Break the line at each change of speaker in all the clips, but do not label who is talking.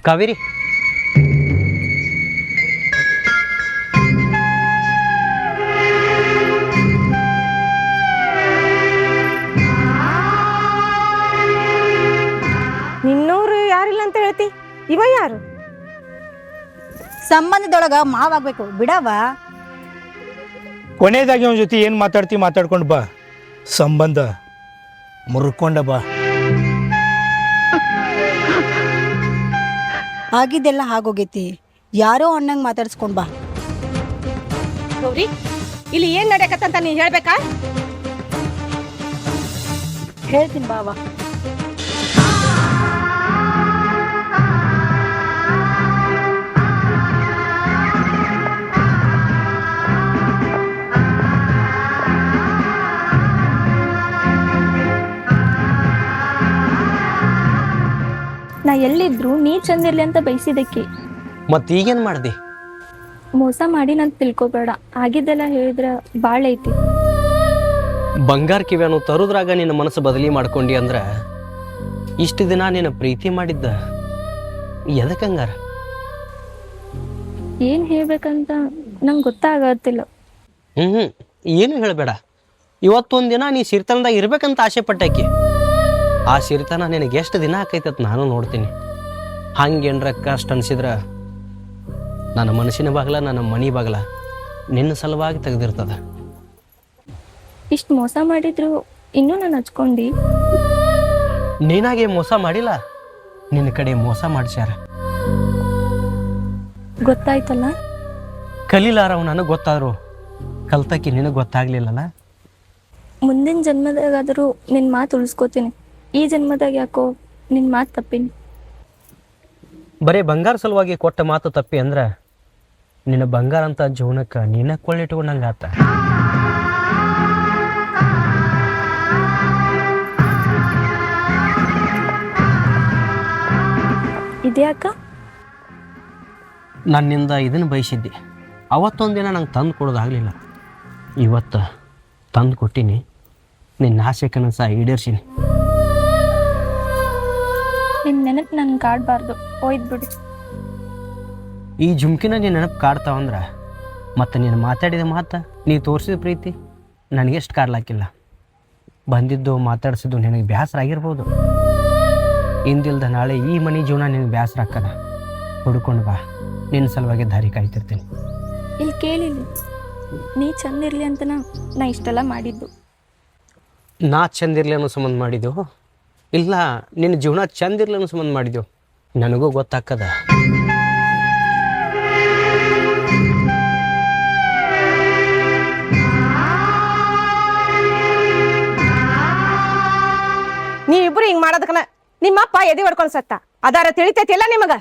ಕಾವೇರಿ,
ನಿನ್ನೋರು ಯಾರಿಲ್ಲ ಅಂತ ಹೇಳ್ತಿ, ಇವ ಯಾರು?
ಸಂಬಂಧದೊಳಗ ಮಾವಾಗ್ಬೇಕು ಬಿಡವ.
ಕೊನೆಯದಾಗಿ ಅವನ ಜೊತೆ ಏನು ಮಾತಾಡ್ಕೊಂಡು ಬಾ, ಸಂಬಂಧ ಮುರ್ಕೊಂಡ ಬಾ.
ಆಗಿದ್ದೆಲ್ಲ ಆಗೋಗೈತಿ, ಯಾರೋ ಅಣ್ಣಂಗೆ ಮಾತಾಡ್ಸ್ಕೊಂಡ್ ಬಾ.
ಗೌರಿ, ಇಲ್ಲಿ ಏನ್ ನಡೆಯಕತ್ತಂತ ನೀನ್ ಹೇಳ್ಬೇಕಾ?
ಹೇಳ್ತೀನಿ ಬಾವ.
ನಾ ಎಲ್ಲಿದ್ರು ನೀ ಚಂದಿರ್ಲಿ ಅಂತ ಬಯಸಿದಕ್ಕೆ
ಮತ್ತೆ ಈಗೇನು ಮಾಡ್ದಿ?
ಮೋಸ ಮಾಡಿ ನಂತ ತಿಳ್ಕೊಬೇಡ. ಆಗಿದ್ದೆಲ್ಲ ಹೇಳಿದ್ರ ಭಾಳ ಐತಿ.
ಬಂಗಾರ ಕಿವ್ಯಾನು ತರುದ್ರಾಗ ನಿನ್ನ ಮನಸ್ಸು ಬದಲಿ ಮಾಡ್ಕೊಂಡಿ ಅಂದ್ರೆ ಇಷ್ಟು ದಿನ ನಿನ್ನ ಪ್ರೀತಿ ಮಾಡಿದ್ದ ಎದಕ್ಕಂಗಾರ?
ಏನ್ ಹೇಳ್ಬೇಕಂತ ನಂಗೆ ಗೊತ್ತಾಗತ್ತಿಲ್ಲ.
ಏನು ಹೇಳಬೇಡ. ಇವತ್ತೊಂದು ದಿನ ನೀ ಸಿರಿತನದಾಗ ಇರ್ಬೇಕಂತ ಆಸೆ ಪಟ್ಟಾಕಿ. ಆ ಸಿರಿತನ ನಿನಗೆ ಎಷ್ಟು ದಿನ ಆಕೈತತ್ ನಾನು ನೋಡ್ತೀನಿ. ಹಂಗೇನ್ರ ಕಷ್ಟ ಅನ್ಸಿದ್ರ ನನ್ನ ಮನಸ್ಸಿನ ಬಾಗಲ, ನನ್ನ ಮನಿ ಬಾಗಲ ನಿನ್ನ ಸಲುವಾಗಿ ತೆಗೆದಿರ್ತದ.
ಇಷ್ಟು ಮೋಸ ಮಾಡಿದ್ರು ಇನ್ನೂ ನಾನು ಹಚ್ಕೊಂಡಿ.
ನೀನಾಗೆ ಮೋಸ ಮಾಡಿಲ್ಲ, ನಿನ್ನ ಕಡೆ ಮೋಸ ಮಾಡಿಸ್ಯಾರ.
ಗೊತ್ತಾಯ್ತಲ್ಲ.
ಕಲೀಲಾರವ್ ನನಗೆ ಗೊತ್ತಾದ್ರು ಕಲ್ತಕ್ಕಿ ನಿನಗೆ ಗೊತ್ತಾಗ್ಲಿಲ್ಲಲ್ಲ.
ಮುಂದಿನ ಜನ್ಮದಾಗಾದರೂ ನಿನ್ನ ಮಾತು ಉಳಿಸ್ಕೋತೀನಿ. ಈ ಜನ್ಮದಾಗ ಯಾಕೋ ನಿನ್ನ ಮಾತು ತಪ್ಪಿನಿ.
ಬರೀ ಬಂಗಾರ ಸಲುವಾಗಿ ಕೊಟ್ಟ ಮಾತು ತಪ್ಪಿ ಅಂದ್ರೆ ನಿನ್ನ ಬಂಗಾರ ಅಂತ ಜೀವನಕ್ಕೆ ನೀನ ಕೊಳ್ಳಿಟ್ಕೊಂಡಂಗೆ ಆತ.
ಇದ್ಯಾಕ?
ನನ್ನಿಂದ ಇದನ್ನು ಬಯಸಿದ್ದೆ. ಅವತ್ತೊಂದಿನ ನಂಗೆ ತಂದು ಕೊಡೋದಾಗಲಿಲ್ಲ. ಇವತ್ತು ತಂದು ಕೊಟ್ಟಿನಿ. ನಿನ್ನ ಆಸೆ ಕನಸ ಈಡೇರ್ಸಿನಿ.
ನಿನ್ನ ನೆನಪು ನನ್ಗೆ ಕಾಡಬಾರ್ದು, ಒಯ್ದು ಬಿಡಿ.
ಈ ಜುಮ್ಕಿನ ನೀನು ನೆನಪು ಕಾಡ್ತಾವಂದ್ರೆ ಮತ್ತು ನೀನು ಮಾತಾಡಿದ ಮಾತು, ನೀ ತೋರಿಸಿದ ಪ್ರೀತಿ ನನಗೆಷ್ಟು ಕಾಡ್ಲಾಕಿಲ್ಲ. ಬಂದಿದ್ದು ಮಾತಾಡ್ಸಿದ್ದು ನಿನಗೆ ಬೇಸರ ಆಗಿರ್ಬೋದು. ಇಂದಿಲ್ದ ನಾಳೆ ಈ ಮನೆ ಜೀವನ ನಿನಗೆ ಬೇಸರ ಹಾಕದ. ಹುಡ್ಕೊಂಡು ಬಾ, ನಿನ್ನ ಸಲುವಾಗಿ ದಾರಿ ಕಾಯ್ತಿರ್ತೀನಿ.
ಇಲ್ಲಿ ಕೇಳಿಲ್ಲ, ನೀ ಚಂದಿರ್ಲಿ ಅಂತ ನಾ ಇಷ್ಟೆಲ್ಲ ಮಾಡಿದ್ದು.
ನಾ ಚಂದಿರ್ಲಿ ಅನ್ನೋ ಸಂಬಂಧ ಮಾಡಿದೆವು, ಇಲ್ಲ ನಿನ್ನ ಜೀವನ ಚಂದಿರ್ಲಿ ಅನ್ನೋ ಸಂಬಂಧ ಮಾಡಿದೆವು, ನನಗೂ ಗೊತ್ತಾಕ್ಕದ.
ನೀವಿಬ್ರು ಹಿಂಗ್ ಮಾಡೋದಕ್ಕನ ನಿಮ್ಮಪ್ಪ ಎದೆ ಹೊಡ್ಕೊಂಡ್ ಸತ್ತ ಅದಾರ ತಿಳಿತೈತಿಲ್ಲ ನಿಮಗ?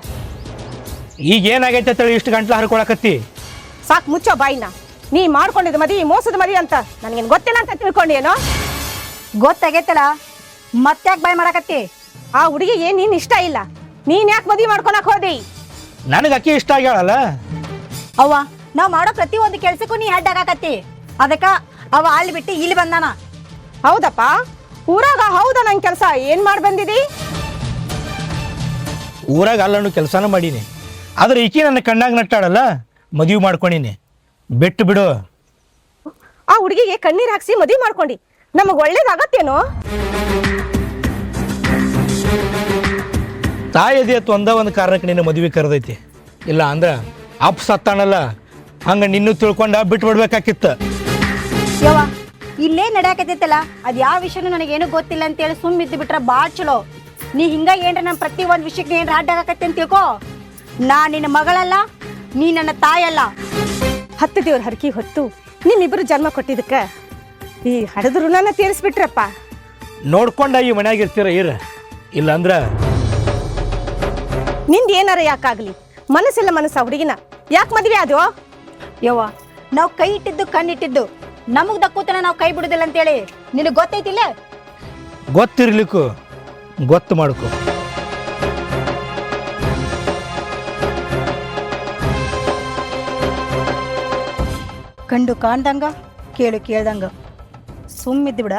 ಈಗ ಏನಾಗೈತೆ ತಳಿ ಇಷ್ಟು ಗಂಟ್ಲ ಹರ್ಕೊಳಕತ್ತಿ?
ಸಾಕ್ ಮುಚ್ಚೋ ಬಾಯಿನ. ನೀ ಮಾಡ್ಕೊಂಡಿದ್ ಮದಿ ಮೋಸದ ಮದಿ ಅಂತ ನನಗೇನು ಗೊತ್ತಿಲ್ಲ ಅಂತ ತಿಳ್ಕೊಂಡೇನೋ?
ಗೊತ್ತಾಗೈತಲ್ಲ, ಮತ್ತ್ಯಾಕೆ ಬಾಯ್ ಮಾಡಕತ್ತಿ?
ಆ ಹುಡುಗಿಗೆ ನೀನ್ ಇಷ್ಟ ಇಲ್ಲ, ನೀನ್ ಯಾಕೆ ಮದಿ ಮಾಡ್ಕೊಳಕ್ ಹೋದಿ?
ನನಗೆ ಅಕ್ಕಿ ಇಷ್ಟ ಆಗ್ಯಾಳಲ್ಲ.
ಅವ್ವ, ನಾವ್ ಮಾಡೋ ಪ್ರತಿ ಒಂದು ಕೆಲ್ಸಕ್ಕೂ ನೀ ಹೆಡ್ ಆಗಾಕತ್ತಿ. ಅದಕ್ಕ ಅವ ಅಲ್ಲಿ ಬಿಟ್ಟು ಇಲ್ಲಿ ಬಂದಾನ.
ಹೌದಪ್ಪ, ಊರಾಗ ಹೌದಾ ನನ್ ಕೆಲ್ಸ ಏನ್ ಮಾಡಿ ಬಂದಿದಿ?
ಊರಾಗ ಅಲ್ಲಣ್ಣು ಕೆಲಸನ ಮಾಡೀನಿ, ಆದ್ರೆ ಈಕಿ ನನ್ನ ಕಣ್ಣಾಗ ನಟ್ಟಾಳಲ್ಲ, ಮದುವೆ ಮಾಡ್ಕೊಂಡಿನಿ. ಬಿಟ್ಟು ಬಿಡು.
ಆ ಹುಡುಗಿಗೆ ಕಣ್ಣೀರ್ ಹಾಕ್ಸಿ ಮದುವೆ ಮಾಡ್ಕೊಂಡಿ, ನಮಗ್ ಒಳ್ಳೇದಾಗತ್ತೇನೋ?
ತಾಯಿ ಅದೇತ್ ಒಂದು ಕಾರಣಕ್ಕೆ ನಿನ್ನ ಮದುವೆ ಕರೆದೈತಿ. ಇಲ್ಲ ಅಂದ್ರ ಅಪ್ ಸತ್ತಾನಲ್ಲ, ಹಂಗ ನಿನ್ನೂ ತಿಳ್ಕೊಂಡ ಬಿಟ್ಟು ಬಿಡ್ಬೇಕಾಕಿತ್ತ.
ಯವ್ವ, ಇಲ್ಲೇ ನಡೆಯಾಕತ್ತೈತಲ್ಲ, ಅದ್ ಯಾವ ವಿಷಯನೂ ನನಗೇನು ಗೊತ್ತಿಲ್ಲ ಅಂತೇಳಿ ಸುಮ್ಮಿದ್ದು ಬಿಟ್ರ ಭಾಳ ಚಲೋ. ನೀ ಹಿಂಗ ಏನ್ರ ನಮ್ಮ ಪ್ರತಿ ಒಂದು ವಿಷಯಕ್ಕೆ ಏನ್ರ ಅಡ್ಡಾಗತ್ತೆ ಅಂತ ತಿಳ್ಕೊ. ನಾ ನಿನ್ನ ಮಗಳಲ್ಲ, ನೀ ನನ್ನ ತಾಯಲ್ಲ.
10 ದೇವ್ರ ಹರಕಿ ಹೊತ್ತು ನಿಮ್ಮಿಬ್ರು ಜನ್ಮ ಕೊಟ್ಟಿದ್ದಕ್ಕ ಈ ಹಡದ ಋಣನ ತೀರಿಸ್ಬಿಟ್ರಪ್ಪ.
ನೋಡ್ಕೊಂಡ ಈ ಮನ್ಯಾಗ ಇರ್ತೀರ ಇರ, ಇಲ್ಲ ಅಂದ್ರ
ನಿಂದ ಏನಾರ ಯಾಕಾಗ್ಲಿ, ಮನಸ್ಸಿಲ್ಲ ಮನಸ್ಸ ಹುಡುಗಿನ ಯಾಕೆ ಮದ್ವೆ ಆದ್ಯೋ?
ಯವ್ವ, ನಾವು ಕೈ ಇಟ್ಟಿದ್ದು ಕಣ್ಣಿಟ್ಟಿದ್ದು ನಮಗ್ ದಕ್ಕೂತನ ನಾವು ಕೈ ಬಿಡುದಿಲ್ಲ ಅಂತೇಳಿ ನಿನಗ್ ಗೊತ್ತೈತಿಲ್ಲ?
ಗೊತ್ತಿರ್ಲಿಕ್ಕೂ ಗೊತ್ತು ಮಾಡ್ಕೊ.
ಕಂಡು ಕಾಣ್ದಂಗ, ಕೇಳು ಕೇಳ್ದಂಗ ಸುಮ್ಮಿದ್ದು ಬಿಡ.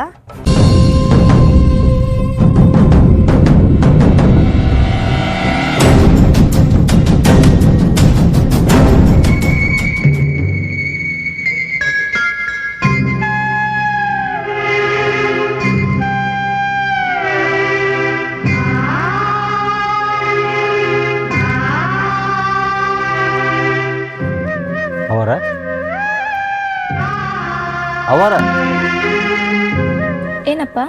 ಯಾಕಪ್ಪ?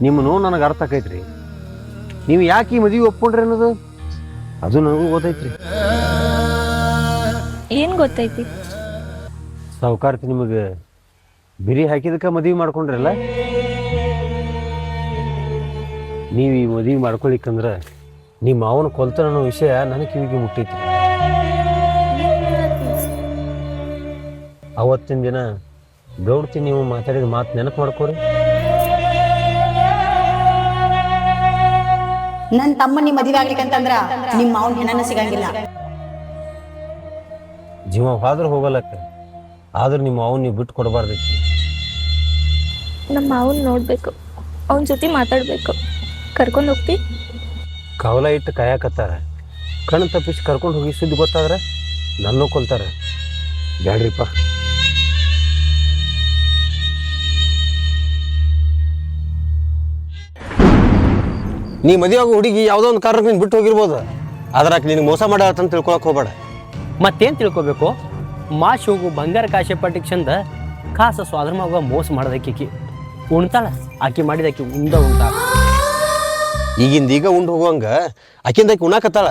ನಿಮ್ಮ ನೋವು ನನಗೆ ಅರ್ಥ ಆಕೈತ್ರಿ. ನೀವು ಯಾಕೆ ಈ ಮದುವೆ ಒಪ್ಕೊಂಡ್ರಿ ಅನ್ನೋದು ಅದು ನನಗೂ ಗೊತ್ತೈತ್ರಿ.
ಏನು ಗೊತ್ತೈತಿ?
ಸಾವುಕಾರ್ತಿ ನಿಮಗೆ ಬಿರಿ ಹಾಕಿದಕ್ಕೆ ಮದುವೆ ಮಾಡ್ಕೊಂಡ್ರಲ್ಲ. ನೀವು ಈ ಮದುವೆ ಮಾಡ್ಕೊಳಿಕ್ಕಂದ್ರೆ ನಿಮ್ಮ ಅವನ ಕೊಲ್ತಾನ ಅನ್ನೋ ವಿಷಯ ನನ್ನ ಕಿವಿಗೆ ಮುಟ್ಟೈತಿ. ಅವತ್ತಿನ ದಿನ ಗೌಡ್ತಿ ನೀವು ಮಾತಾಡಿದ ಮಾತು ನೆನಪು ಮಾಡ್ಕೋರಿ.
ನನ್ನ ತಮ್ಮನಿ ಮದುವೆ ಆಗ್ಲಿಕ್ಕಂತಂದ್ರ ನಿಮ್ಮ ಅವನ ಹೆಣನ ಸಿಗಂಗಿಲ್ಲ.
ಜೀವ ಹೋದ್ರೆ ಹೋಗಲಕ್ಕ, ಆದ್ರೆ ನಿಮ್ಮ ಅವನ್ ನೀವು ಬಿಟ್ಟು ಕೊಡಬಾರ್ದೈತಿ.
ನಮ್ಮ ಮಾವನ್ ನೋಡ್ಬೇಕು, ಅವನ ಜೊತೆ ಮಾತಾಡ್ಬೇಕು. ಕರ್ಕೊಂಡು ಹೋಗ್ತಿ?
ಕವಲ ಇಟ್ಟು ಕಾಯಕತ್ತಾರ. ಕಣ್ಣು ತಪ್ಪಿಸಿ ಕರ್ಕೊಂಡು ಹೋಗಿ ಸುದ್ದಿ ಗೊತ್ತಾದ್ರೆ ನನ್ನ ಕೊಲ್ತಾರೆ. ಬ್ಯಾಡ್ರಿಪ್ಪ. ನೀ ಮದುವೆ ಆಗೋ ಹುಡುಗಿ ಯಾವುದೋ ಒಂದು ಕಾರಣಕ್ಕೆ ನೀನು ಬಿಟ್ಟು ಹೋಗಿರ್ಬೋದು, ಆದ್ರೆ ಆಕೆ ನಿನಗೆ ಮೋಸ ಮಾಡತ್ತಂತ ತಿಳ್ಕೊಳಕ್ ಹೋಗ್ಬೇಡ.
ಮತ್ತೇನು ತಿಳ್ಕೊಬೇಕು? ಮಾಶ್ ಹೋಗು ಬಂಗಾರ ಕಾಶೆ ಪಟ್ಟಿಗೆ ಚಂದ ಕಾಸ ಸ್ವಾದ್ರಮಾಗ ಮೋಸ ಮಾಡೋದಕ್ಕಿ ಉಣ್ತಾಳ. ಆಕೆ ಮಾಡಿದಕ್ಕೆ ಉಂಟಾಳ.
ಈಗಿಂದ ಈಗ ಉಂಡು ಹೋಗುವಂಗ ಆಕಿಂದ ಆಕೆ ಉಣ್ಣಾಕತ್ತಾಳ.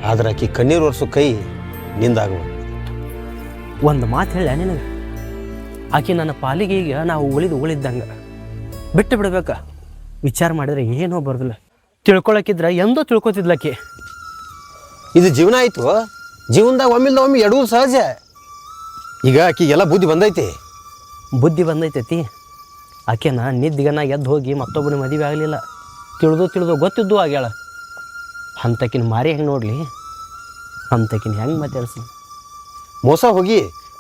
ಆದ್ರೆ ಆಕೆ ಕಣ್ಣೀರು ಒರೆಸೋ ಕೈ ನಿಂದಾಗುವ.
ಒಂದು ಮಾತು ಹೇಳ ನಿನಗೆ, ಆಕೆ ನನ್ನ ಪಾಲಿಗೆ ಈಗ ನಾವು ಉಳಿದಂಗೆ ಬಿಟ್ಟು ಬಿಡ್ಬೇಕ. ವಿಚಾರ ಮಾಡಿದ್ರೆ ಏನೋ ಬರ್ದಿಲ್ಲ. ತಿಳ್ಕೊಳಕಿದ್ರೆ ಎಂದೋ ತಿಳ್ಕೊತಿದ್ಲಕ್ಕೆ.
ಇದು ಜೀವನ ಆಯ್ತು. ಜೀವನದಾಗ ಒಮ್ಮಿಲ್ದ ಒಮ್ಮೆ ಎಡುವುದು ಸಹಜ. ಈಗ ಆಕಿಗೆಲ್ಲ ಬುದ್ಧಿ ಬಂದೈತಿ.
ಬುದ್ಧಿ ಬಂದೈತೈತಿ. ಆಕೆನ ನಿದ್ದಿಗನ ಎದ್ದು ಹೋಗಿ ಮತ್ತೊಬ್ಬನ ಮದುವೆ ಆಗಲಿಲ್ಲ. ತಿಳಿದು ಗೊತ್ತಿದ್ದು ಆಗ್ಯಾಳ. ಅಂತಕಿನ ಮಾರಿ ಹೆಂಗೆ ನೋಡಲಿ, ಅಂತಕಿನ ಹೆಂಗೆ ಮಾತಾಡ್ಸಿ.
ಮೋಸ ಹೋಗಿ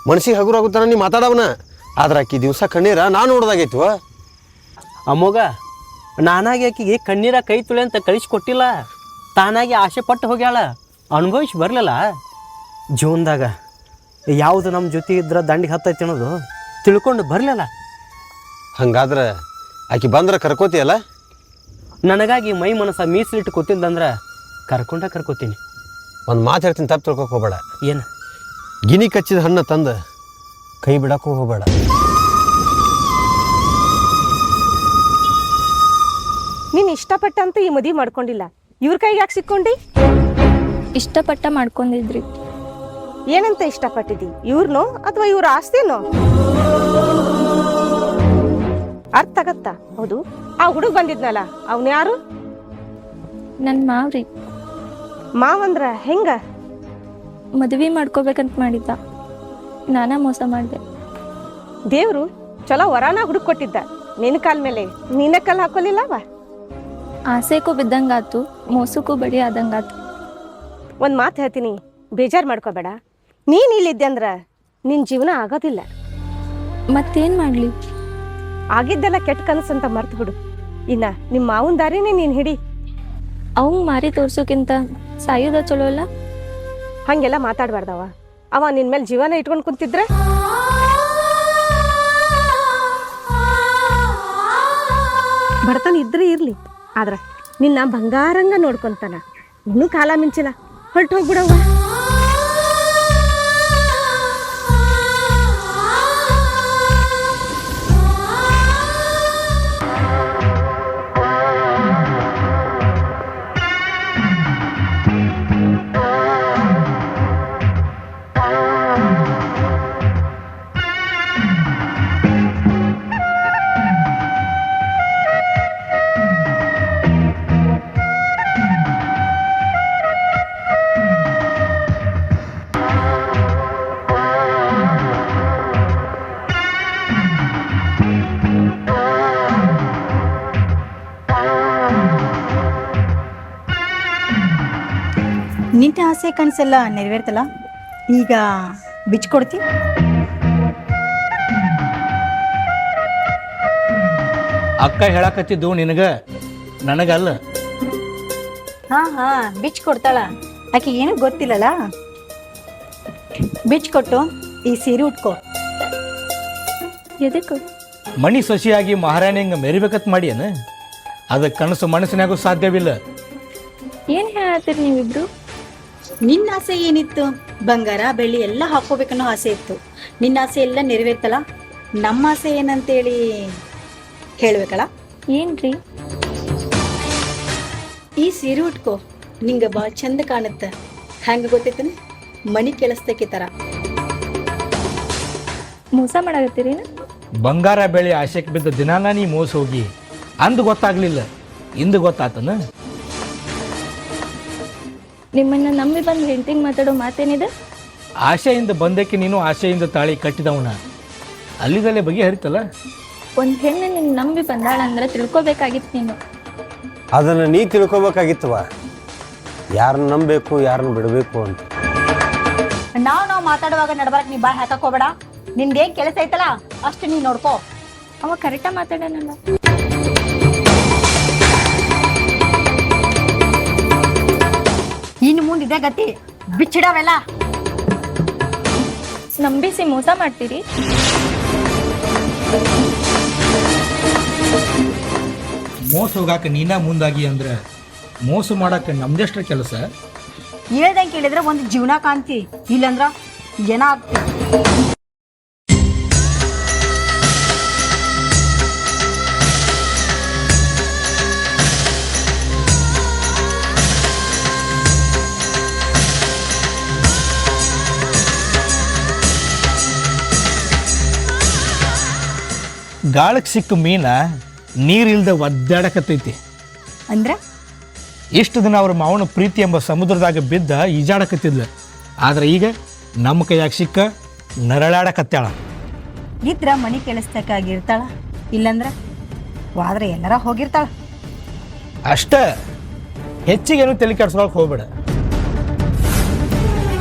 ಮನಸ್ಸಿಗೆ ಹಗುರಾಗುತ್ತಾನ ನೀ ಮಾತಾಡವನ. ಆದ್ರೆ ಆಕಿ ದಿವಸ ಕಣ್ಣೀರ ನಾನು ನೋಡ್ದಾಗೈತು.
ಅಮ್ಮಗ ನಾನಾಗಿ ಆಕಿಗೆ ಕಣ್ಣೀರ ಕೈ ತುಳಿ ಅಂತ ಕಳಿಸ್ಕೊಟ್ಟಿಲ್ಲ. ತಾನಾಗಿ ಆಸೆ ಪಟ್ಟು ಹೋಗ್ಯಾಳ. ಅನುಭವಿಸಿ ಬರಲಿಲ್ಲ. ಜೀವನದಾಗ ಯಾವುದು ನಮ್ಮ ಜೊತೆ ಇದ್ರೆ ದಂಡಿಗೆ ಹತ್ತೈತಿ ಅನ್ನೋದು ತಿಳ್ಕೊಂಡು ಬರಲಿಲ್ಲ.
ಹಂಗಾದ್ರೆ ಆಕಿ ಬಂದ್ರೆ ಕರ್ಕೋತಿಯಲ್ಲ.
ನನಗಾಗಿ ಮೈ ಮನಸ್ಸ ಮೀಸಲಿಟ್ಟು ಕೂತಿದ್ದಂದ್ರೆ ಕರ್ಕೋತೀನಿ.
ಒಂದು ಮಾತು ಹೇಳ್ತೀನಿ, ತಪ್ಪು ತಿಳ್ಕೊಕ್ ಹೋಗ್ಬೇಡ.
ಏನು?
ಗಿನಿ ಕಚ್ಚಿದ ಹಣ್ಣು ತಂದು ಕೈ ಬಿಡಕ್ಕೂ ಹೋಗ್ಬೇಡ.
ನೀನು ಇಷ್ಟಪಟ್ಟಂತೂ ಈ ಮದುವೆ ಮಾಡ್ಕೊಂಡಿಲ್ಲ, ಇವ್ರ ಕೈಗೆ ಯಾಕೆ ಸಿಕ್ಕೊಂಡಿ?
ಇಷ್ಟಪಟ್ಟ ಮಾಡ್ಕೊಂಡಿದ್ರಿ.
ಏನಂತ ಇಷ್ಟಪಟ್ಟಿದ್ದಿ? ಇವ್ರನೋ ಅಥವಾ ಇವ್ರ ಆಸ್ತಿನೋ? ಅರ್ಥ ಆಗತ್ತಾ? ಹೌದು, ಆ ಹುಡುಗ ಬಂದಿದ್ನಲ್ಲ ಅವನು ಯಾರು?
ನನ್ನ ಮಾವ್ರಿ.
ಮಾವಂದ್ರ ಹೆಂಗ?
ಮದುವೆ ಮಾಡ್ಕೋಬೇಕಂತ ಮಾಡಿದ್ದ, ನಾನಾ ಮೋಸ ಮಾಡಿದೆ.
ದೇವ್ರು ಚಲೋ ವರಾನ ಹುಡುಕ್ ಕೊಟ್ಟಿದ್ದ. ನಿನ್ನ ಕಾಲ ಮೇಲೆ ನಿನ್ನ ಕಲ್ ಹಾಕೊಲಿಲ್ಲವ?
ಆಸೆಗೂ ಬಿದ್ದಂಗಾತು, ಮೋಸಕ್ಕೂ ಬಡಿ ಆದಂಗಾತು.
ಒಂದು ಮಾತು ಹೇಳ್ತೀನಿ, ಬೇಜಾರು ಮಾಡ್ಕೋಬೇಡ. ನೀನು ಇಲ್ಲಿದ್ದೆ ಅಂದ್ರೆ ನಿನ್ನ ಜೀವನ ಆಗೋದಿಲ್ಲ.
ಮತ್ತೇನು ಮಾಡಲಿ?
ಆಗಿದ್ದೆಲ್ಲ ಕೆಟ್ಟ ಕನಸಂತ ಮರ್ತು ಬಿಡು. ಇನ್ನ ನಿಮ್ಮ ಮಾವನ ದಾರಿನೇ ನೀನು ಹಿಡಿ.
ಅವಂಗೆ ಮಾರಿ ತೋರ್ಸೋಕ್ಕಿಂತ ಸಾಯೋದ ಚಲೋ ಅಲ್ಲ?
ಹಾಗೆಲ್ಲ ಮಾತಾಡಬಾರ್ದವ. ಅವ ನಿನ್ನ ಮೇಲೆ ಜೀವನ ಇಟ್ಕೊಂಡು ಕುಂತಿದ್ರೆ ಬಡತನ ಇದ್ರೆ ಇರ್ಲಿ, ಆದ್ರೆ ನಿನ್ನ ಬಂಗಾರಂಗ ನೋಡ್ಕೊಂತಾನ. ಇನ್ನೂ ಕಾಲ ಮಿಂಚಿಲ್ಲ, ಹೊರಟು ಹೋಗ್ಬಿಡವ್ವ.
ನಿಂತ ಆಸೆ ಕನಸೆಲ್ಲ ನೆರವೇರ್ತಲ್ಲ, ಈಗ ಬಿಚ್ಕೊಡ್ತಿ?
ಅಕ್ಕ ಹೇಳಕತ್ತಿದ್ದು ನಿನಗ, ನನಗಲ್ಲ.
ಹಾ ಬಿಚ್ಕೊಡ್ತಾಳ. ಆಕೆ ಏನು ಗೊತ್ತಿಲ್ಲಲ್ಲ. ಬಿಚ್ಕೊಟ್ಟು ಈ ಸೀರೆ ಉಟ್ಕೋ.
ಎದಕ್ಕೆ?
ಮಣಿ ಸೊಸಿಯಾಗಿ ಮಹಾರಾಣಿಯಂಗೆ ಮೆರಿಬೇಕತ್ ಮಾಡಿ ಏನು? ಅದಕ್ಕೆ ಕನಸು ಮನಸ್ಸಿನಾಗೂ ಸಾಧ್ಯವಿಲ್ಲ.
ಏನು ಹೇಳತ್ತೀರಿ ನೀವಿಬ್ರು?
ನಿನ್ನ ಆಸೆ ಏನಿತ್ತು? ಬಂಗಾರ ಬೆಳ್ಳಿ ಎಲ್ಲ ಹಾಕೋಬೇಕನ್ನೋ ಆಸೆ ಇತ್ತು. ನಿನ್ನ ಆಸೆ ಎಲ್ಲ ನೆರವೇರ್ತಲ್ಲ. ನಮ್ಮ ಆಸೆ ಏನಂತೇಳಿ ಹೇಳ್ಬೇಕಲ್ಲ?
ಏನ್ರಿ?
ಈ ಸೀರೆ ಉಟ್ಕೋ, ನಿಂಗೆ ಭಾಳ ಚಂದ ಕಾಣುತ್ತೆ. ಹ್ಯಾಂಗ ಗೊತ್ತೈತನ? ಮನಿ ಕೆಲಸದಕ್ಕೆ ತರ.
ಮೋಸ ಮಾಡಾಕತ್ತೀರೇನು?
ಬಂಗಾರ ಬೆಳೆ ಆಶೆಗೆ ಬಿದ್ದ ದಿನಾನ ನೀ ಮೋಸ ಹೋಗಿ ಅಂದು ಗೊತ್ತಾಗ್ಲಿಲ್ಲ, ಇಂದು ಗೊತ್ತಾತನ?
ನಿಮ್ಮನ್ನ ನಂಬಿ ಬಂದು ಹೆಂಡತಿಗೆ ಮಾತಾಡೋ ಮಾತೇನಿದೆ?
ಆಶೆಯಿಂದ ಬಂದಕ್ಕೆ ನೀನು ಆಶೆಯಿಂದ ತಾಳಿ ಕಟ್ಟಿದವನ, ಅಲ್ಲಿದಲ್ಲೇ ಬಗೆಹರಿತಲ್ಲ.
ಒಂದು ಹೆಣ್ಣು ನಿನ್ನ ನಂಬಿ ಬಂದಾಳಂದ್ರೆ ತಿಳ್ಕೊಬೇಕಾಗಿತ್ತು ನೀನು.
ಅದನ್ನು ನೀ ತಿಳ್ಕೊಬೇಕಾಗಿತ್ತವ, ಯಾರನ್ನ ನಂಬಬೇಕು ಯಾರನ್ನ ಬಿಡಬೇಕು ಅಂತ.
ನಾವು ಮಾತಾಡುವಾಗ ನಡ್ಬಾರಕ್ ನೀ ಬಾಯ್ ಹಾಕಕ್ ಹೋಗ್ಬೇಡ. ನಿಂದೇನ್ ಕೆಲಸ ಐತಲ್ಲ ಅಷ್ಟು ನೀ ನೋಡ್ಕೋ.
ಅವ ಕರೆಕ್ಟಾಗಿ ಮಾತಾಡೋಣಲ್ಲ.
ಇನ್ನು ಮುಂದಿದೆ ಗತಿ, ಬಿಚ್ಚಿಡವೆಲ್ಲ.
ನಂಬಿಸಿ ಮೋಸ ಮಾಡ್ತೀರಿ?
ಮೋಸ ಹೋಗಾಕ ನೀನ ಮುಂದಾಗಿ ಅಂದ್ರೆ ಮೋಸ ಮಾಡಕ್ಕೆ ನಮ್ದೆಷ್ಟ್ರ ಕೆಲಸ?
ಹೇಳ್ದಂಗೆ ಕೇಳಿದ್ರೆ ಒಂದು ಜೀವನ ಕಾಣ್ತಿ, ಇಲ್ಲಂದ್ರ ಜನ ಆಗ್ತಿ.
ಗಾಳಕ್ಕೆ ಸಿಕ್ಕ ಮೀನ ನೀರಿಲ್ದ ಒದ್ದಾಡಕತ್ತೈತಿ
ಅಂದ್ರ
ಇಷ್ಟು ದಿನ ಅವ್ರ ಮಾವನ ಪ್ರೀತಿ ಎಂಬ ಸಮುದ್ರದಾಗ ಬಿದ್ದ ಈಜಾಡಕತ್ತಿದ್ಲ. ಆದ್ರೆ ಈಗ ನಮ್ಮ ಕೈಯಾಗ ಸಿಕ್ಕ ನರಳಾಡಕತ್ತಾಳ.
ಇದ್ರ ಮನಿ ಕೆಲಸಕ್ಕಾಗಿರ್ತಾಳ, ಇಲ್ಲಂದ್ರ ವಾದ್ರೆ ಎಲ್ಲರ ಹೋಗಿರ್ತಾಳ.
ಅಷ್ಟ ಹೆಚ್ಚಿಗೇನು ತಲೆ ಕೆಡ್ಸ್ಕೊಳಕ್ ಹೋಗ್ಬೇಡ.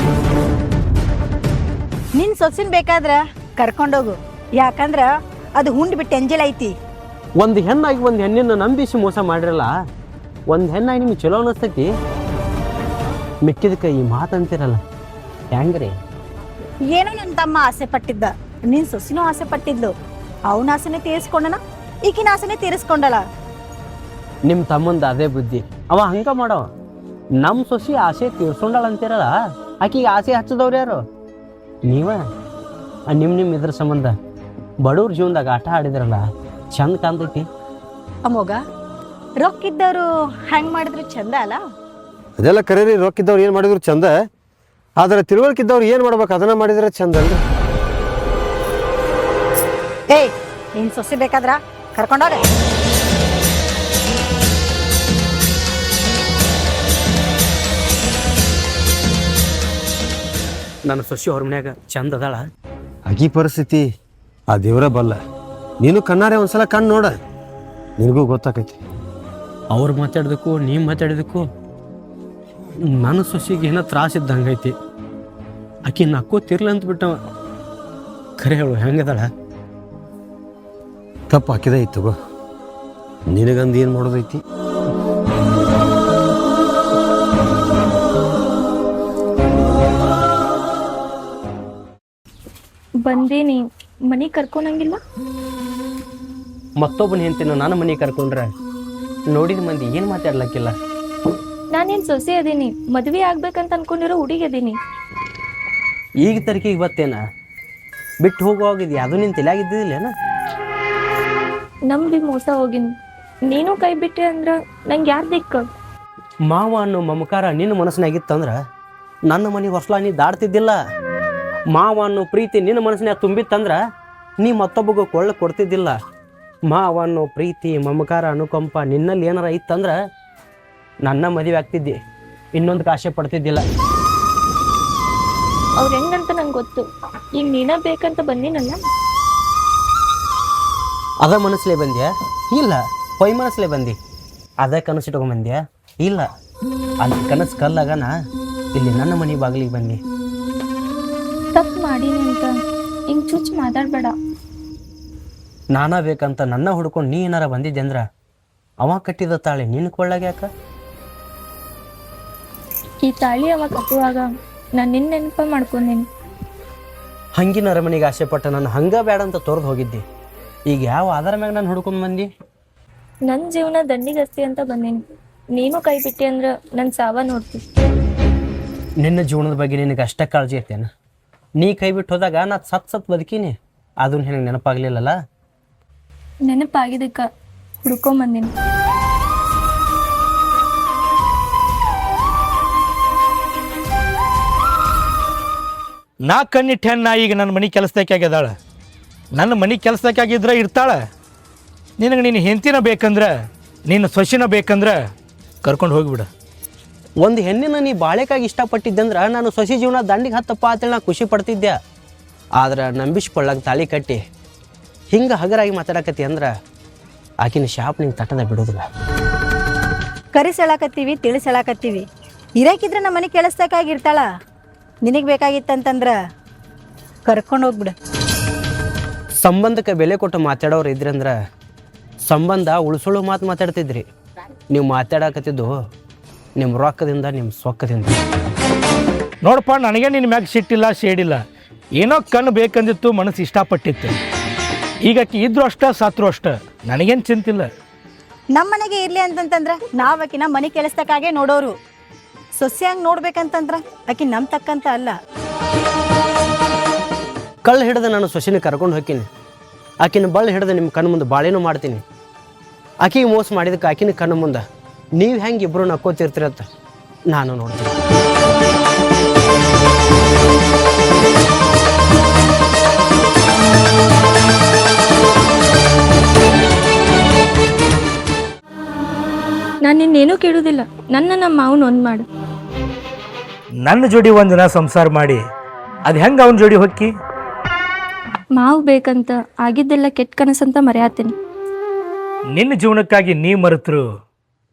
ನಿನ್ ಸೊಸಿನ್ ಬೇಕಾದ್ರ ಕರ್ಕೊಂಡೋಗು, ಯಾಕಂದ್ರ ಅದು ಹುಂಡ್ ಬಿಟ್ಟು ಎಂಜಲ್ ಐತಿ.
ಒಂದು ಹೆಣ್ಣಾಗಿ ಒಂದು ಹೆಣ್ಣಿನ ನಂಬಿಸಿ ಮೋಸ ಮಾಡಿರಲ್ಲ, ಒಂದು ಹೆಣ್ಣಾಗಿ ನಿಮ್ಗೆ ಚಲೋ ಅನ್ನಿಸ್ತೈತಿ. ಮಿಕ್ಕಿದಕ್ಕೆ ಈ ಮಾತಂತಿರಲ್ಲ ಹೆಂಗ್ರಿ?
ಏನೋ ನನ್ನ ತಮ್ಮ ಆಸೆ ಪಟ್ಟಿದ್ದ, ನಿನ್ ಸೊಸಿನೂ ಆಸೆ ಪಟ್ಟಿದ್ಲು. ಅವನ ಆಸೆನೇ ತೀರಿಸ್ಕೊಂಡನ, ಈಕಿನ ಆಸೆನೇ ತೀರಿಸ್ಕೊಂಡಳ.
ನಿಮ್ಮ ತಮ್ಮಂದು ಅದೇ ಬುದ್ಧಿ, ಅವ ಹಂಗೆ ಮಾಡವ. ನಮ್ಮ ಸೊಸಿ ಆಸೆ ತೀರ್ಸ್ಕೊಂಡಳ ಅಂತಿರಲ್ಲ, ಆಕಿಗೆ ಆಸೆ ಹಚ್ಚದವ್ರು ಯಾರು? ನೀವ. ನಿಮ್ಮ ಇದ್ರ ಸಂಬಂಧ ಬಡವ್ರ ಜೀವನದಾಗ ಆಟ ಆಡಿದ್ರಲ್ಲ, ಚಂದ ಕಾಣ್ತೈತಿ.
ಅಮೋಗ ರೊಕ್ಕಿದ್ದವರು ಹ್ಯಾಂಗ್ ಮಾಡಿದ್ರು ಚಂದ ಅಲ್ಲ?
ಅದೆಲ್ಲ ಕರೀರಿ, ರೊಕ್ಕಿದ್ದವ್ರು ಏನು ಮಾಡಿದ್ರು ಚಂದ, ಆದರೆ ತಿಳುವಳಿಕಿದ್ದವ್ರು ಏನು ಮಾಡ್ಬೇಕು ಅದನ್ನ ಮಾಡಿದ್ರೆ ಚಂದ ಅಲ್ರಿ.
ಏಯ್, ನಿನ್ ಸೊಸೆ ಬೇಕಾದ್ರ ಕರ್ಕೊಂಡೋಗ.
ನನ್ನ ಸೊಸಿ ಅವ್ರ ಮನ್ಯಾಗ ಚಂದ ಅದಾಳ.
ಆಕಿ ಪರಿಸ್ಥಿತಿ ಆ ದೇವರ ಬಲ್ಲ. ನೀನು ಕಣ್ಣಾರೆ ಒಂದ್ಸಲ ಕಣ್ಣು ನೋಡ, ನಿನಗೂ ಗೊತ್ತಾಕೈತಿ.
ಅವ್ರು ಮಾತಾಡಿದಕ್ಕೂ ನೀವು ಮಾತಾಡಿದಕ್ಕೂ ನನ್ನ ಸೊಸಿಗೆ ಏನೋ ತ್ರಾಸಿದ್ದಂಗೈತಿ. ಆಕಿ ನಕ್ಕೋತಿರ್ಲಿ ಅಂತ ಬಿಟ್ಟವ. ಖರೆ ಹೇಳು, ಹೆಂಗದಾಳ?
ತಪ್ಪು ಹಾಕಿದ ಐತಿ ತಗೋ, ನಿನಗಂದು ಏನು ಮಾಡೋದೈತಿ?
ಬಂದೇನಿ, ಮನೆ ಕರ್ಕೊಳಂಗಿಲ್ಲ?
ಮತ್ತೊಬ್ಬನ ಹೆಂಡ್ತಿನ ನನ್ನ ಮನೆಗೆ ಕರ್ಕೊಂಡ್ರೆ ನೋಡಿದ ಮಂದಿ ಏನು ಮಾತಾಡ್ಲಕ್ಕಿಲ್ಲ.
ನಾನೇನು ಸೊಸೆ ಅದೀನಿ, ಮದುವೆ ಆಗ್ಬೇಕಂತ ಅನ್ಕೊಂಡಿರೋ ಹುಡುಗಿ ಅದೀನಿ.
ಈಗ ತರಕಿಗೆ ಬತ್ತೇನ? ಬಿಟ್ಟು ಹೋಗುವಾಗಿದ್ದು ಅದು ನಿನ್ನ ತಲೆಯಾಗಿದ್ದಿಲ್ಲೇನ?
ನಂಬಿ ಮೋಸ ಹೋಗಿನಿ, ನೀನು ಕೈ ಬಿಟ್ಟೆ ಅಂದ್ರ ನಂಗೆ ಯಾರು ದಿಕ್ಕ?
ಮಾವ ಅನ್ನೋ ಮಮಕಾರ ನಿನ್ನ ಮನಸ್ಸಿನಾಗಿತ್ತಂದ್ರೆ ನನ್ನ ಮನೆಗೆ ಹೊಸ್ಲ ನೀ ದಾಡ್ತಿದ್ದಿಲ್ಲ. ಮಾವ ಅನ್ನೋ ಪ್ರೀತಿ ನಿನ್ನ ಮನಸ್ಸಿನಾಗ ತುಂಬಿತ್ತಂದ್ರೆ ನೀ ಮತ್ತೊಬ್ಬಗೆ ಕೊಳ್ಳ ಕೊಡ್ತಿದ್ದಿಲ್ಲ. ಮಾವ ಅನ್ನೋ ಪ್ರೀತಿ ಮಮಕಾರ ಅನುಕಂಪ ನಿನ್ನಲ್ಲಿ ಏನಾರ ಇತ್ತಂದ್ರೆ ನನ್ನ ಮದುವೆ ಆಗ್ತಿದ್ದಿ, ಇನ್ನೊಂದು ಆಸೆ ಪಡ್ತಿದ್ದಿಲ್ಲ.
ಅವ್ರು ಹೆಂಗಂತ ನಂಗೆ ಗೊತ್ತು. ಈಗ ನೀನ ಬೇಕಂತ ಬಂದಿನಲ್ಲ.
ಅದ ಮನಸ್ಸಲ್ಲೇ ಬಂದ್ಯಾ? ಇಲ್ಲ. ಹೊಯ್ ಮನಸ್ಸಲ್ಲೇ ಬಂದಿ? ಅದ ಕನಸು ಇಟ್ಕೊಂಬಂದ್ಯಾ? ಇಲ್ಲ. ಅಲ್ಲಿ ಕನಸು ಕಲ್ಲಾಗನ ಇಲ್ಲಿ ನನ್ನ ಮನೆ ಬಾಗಿಲಿಗೆ ಬಂದಿ.
ತಪ್ಪು ಮಾಡೀನಿ ಅಂತ ಹಿಂಗೆ ಚುಚ್ಚು ಮಾತಾಡಬೇಡ.
ನಾನಾ ಬೇಕಂತ ನನ್ನ ಹುಡ್ಕೊಂಡು ನೀ ಏನಾರ ಬಂದಿದ್ದೆ ಅಂದ್ರೆ ಅವ ಕಟ್ಟಿದ ತಾಳಿ ನಿನ್ನ ಕೊಳ್ಳಾಗ ಯಾಕ?
ಈ ತಾಳಿ ಅವ ಕಟ್ಟುವಾಗ ನಾನು ನಿನ್ನ ನೆನಪ ಮಾಡ್ಕೊಂಡೇನಿ.
ಹಂಗಿನ ಅರಮನೆಗೆ ಆಸೆ ಪಟ್ಟ ನಾನು ಹಂಗ ಬೇಡ ಅಂತ ತೋರ್ದು ಹೋಗಿದ್ದೆ. ಈಗ ಯಾವ ಆಧಾರ ಮ್ಯಾಗ ನಾನು ಹುಡ್ಕೊಂಡು ಬಂದಿ?
ನನ್ನ ಜೀವನ ದಂಡಿಗಸ್ತಿ ಅಂತ ಬಂದೀನಿ. ನೀನು ಕೈ ಬಿಟ್ಟಿ ಅಂದ್ರೆ ನನ್ನ ಸಾವ ನೋಡ್ತಿ.
ನಿನ್ನ ಜೀವನದ ಬಗ್ಗೆ ನಿನಗೆ ಅಷ್ಟ ಕಾಳಜಿ ಐತೇನ? ನೀ ಕೈ ಬಿಟ್ಟು ಹೋದಾಗ ನಾ ಸತ್ ಬದುಕೀನಿ. ಅದು ನಿನಗೆ ನೆನಪಾಗಲಿಲ್ಲಲ್ಲ?
ನೆನಪಾಗಿದ್ದಕ್ಕೆ ಹುಡ್ಕೊಂಬಂದಿನಿ.
ನಾ ಕಣ್ಣಿಟ್ಟು ಹೆಣ್ಣ ಈಗ ನನ್ನ ಮನೆ ಕೆಲಸದಾಕೆ ಆಗ್ಯದಾಳ. ನನ್ನ ಮನೆ ಕೆಲಸದಾಕೆ ಆಗಿದ್ರೆ ಇರ್ತಾಳೆ. ನಿನಗೆ ನೀನು ಹೆಂಡತಿನ ಬೇಕಂದ್ರೆ, ನಿನ್ನ ಸೊಸಿನ ಬೇಕಂದ್ರೆ ಕರ್ಕೊಂಡು ಹೋಗಿಬಿಡು.
ಒಂದು ಹೆಣ್ಣಿನ ನೀ ಬಾಳೆಕಾಗಿ ಇಷ್ಟಪಟ್ಟಿದ್ದಂದ್ರೆ ನಾನು ಸೊಸಿ ಜೀವನ ದಂಡಿಗೆ ಹತ್ತಪ್ಪ ಅಂತೇಳಿ ನಾನು ಖುಷಿ ಪಡ್ತಿದ್ದೆ. ಆದ್ರೆ ನಂಬಿಸ್ಕೊಳ್ಳಾಗ ತಾಳಿ ಕಟ್ಟಿ ಹಿಂಗೆ ಹಗರಾಗಿ ಮಾತಾಡಕತ್ತಿ ಅಂದ್ರೆ ಆಕಿನ ಶಾಪ್ ನಿಂಗೆ ತಟ್ಟದ ಬಿಡೋದಿಲ್ಲ.
ಕರಿಸೆಳಕತ್ತೀವಿ, ತಿಳಿಸೆಳಕತ್ತೀವಿ. ಇರಾಕಿದ್ರೆ ನಮ್ಮ ಮನೆ ಕೆಲಸಕ್ಕಾಗಿರ್ತಾಳ. ನಿನಗೆ ಬೇಕಾಗಿತ್ತಂತಂದ್ರೆ ಕರ್ಕೊಂಡು ಹೋಗ್ಬಿಡು.
ಸಂಬಂಧಕ್ಕೆ ಬೆಲೆ ಕೊಟ್ಟು ಮಾತಾಡೋರು ಇದ್ರಂದ್ರೆ ಸಂಬಂಧ ಉಳಿಸೋಳು ಮಾತು ಮಾತಾಡ್ತಿದ್ರಿ. ನೀವು ಮಾತಾಡಕತ್ತಿದ್ದು ನಿಮ್ಮ ರೊಕ್ಕದಿಂದ, ನಿಮ್ಮ ಸೊಕ್ಕದಿಂದ.
ನೋಡಪ್ಪ, ನನಗೆ ನಿನ್ನ ಮ್ಯಾಗ ಸಿಟ್ಟಿಲ್ಲ, ಶೇಡಿಲ್ಲ. ಏನೋ ಕಣ್ಣು ಬೇಕಂದಿತ್ತು, ಮನಸ್ಸು ಇಷ್ಟಪಟ್ಟಿತ್ತು. ಈಗ ಇದ್ರು ಅಷ್ಟ, ಸತ್ರು ಅಷ್ಟ, ನನಗೇನು ಚಿಂತಿಲ್ಲ.
ನಮ್ಮ ಮನೆಗೆ ಇರಲಿ ಅಂತಂತಂದ್ರೆ ನಾವು ಆಕಿನ ಮನೆ ಕೆಲಸಕ್ಕಾಗೆ ನೋಡೋರು. ಸೊಸೆಯಾಗಿ ನೋಡ್ಬೇಕಂತಂದ್ರೆ ಆಕಿ ನಮ್ಮ ತಕ್ಕಂತ ಅಲ್ಲ.
ಕಳ್ಳು ಹಿಡ್ದು ನಾನು ಸೊಸಿನ ಕರ್ಕೊಂಡು ಹೋಗ್ತೀನಿ. ಆಕಿನ ಬಳ್ಳಿ ಹಿಡ್ದು ನಿಮ್ಮ ಕಣ್ಣು ಮುಂದೆ ಬಾಳೆನೂ ಮಾಡ್ತೀನಿ. ಆಕಿಗೆ ಮೋಸ ಮಾಡಿದಕ್ಕೆ ಆಕಿನ ಕಣ್ಣು ಮುಂದೆ ನೀವು ಹೆಂಗೆ ಇಬ್ಬರು ನಕ್ಕೋತಿರ್ತೀರತ್ತ ನಾನು ನೋಡ್ತೀನಿ.
ನಾನು ನಿನ್ನೇನೂ ಕೇಳೋದಿಲ್ಲ. ನಮ್ಮ ಮಾವನ ಒಂದು ಮಾಡು.
ನನ್ನ ಜೋಡಿ ಒಂದಿನ ಸಂಸಾರ ಮಾಡಿ ಅದು ಹೆಂಗೆ ಅವನ ಜೋಡಿ ಹೊಕ್ಕಿ?
ಮಾವು ಬೇಕಂತ ಆಗಿದ್ದೆಲ್ಲ ಕೆಟ್ಟ ಕನಸಂತ ಮರೆಯಾತೀನಿ.
ನಿನ್ನ ಜೀವನಕ್ಕಾಗಿ ನೀ ಮರೆತರು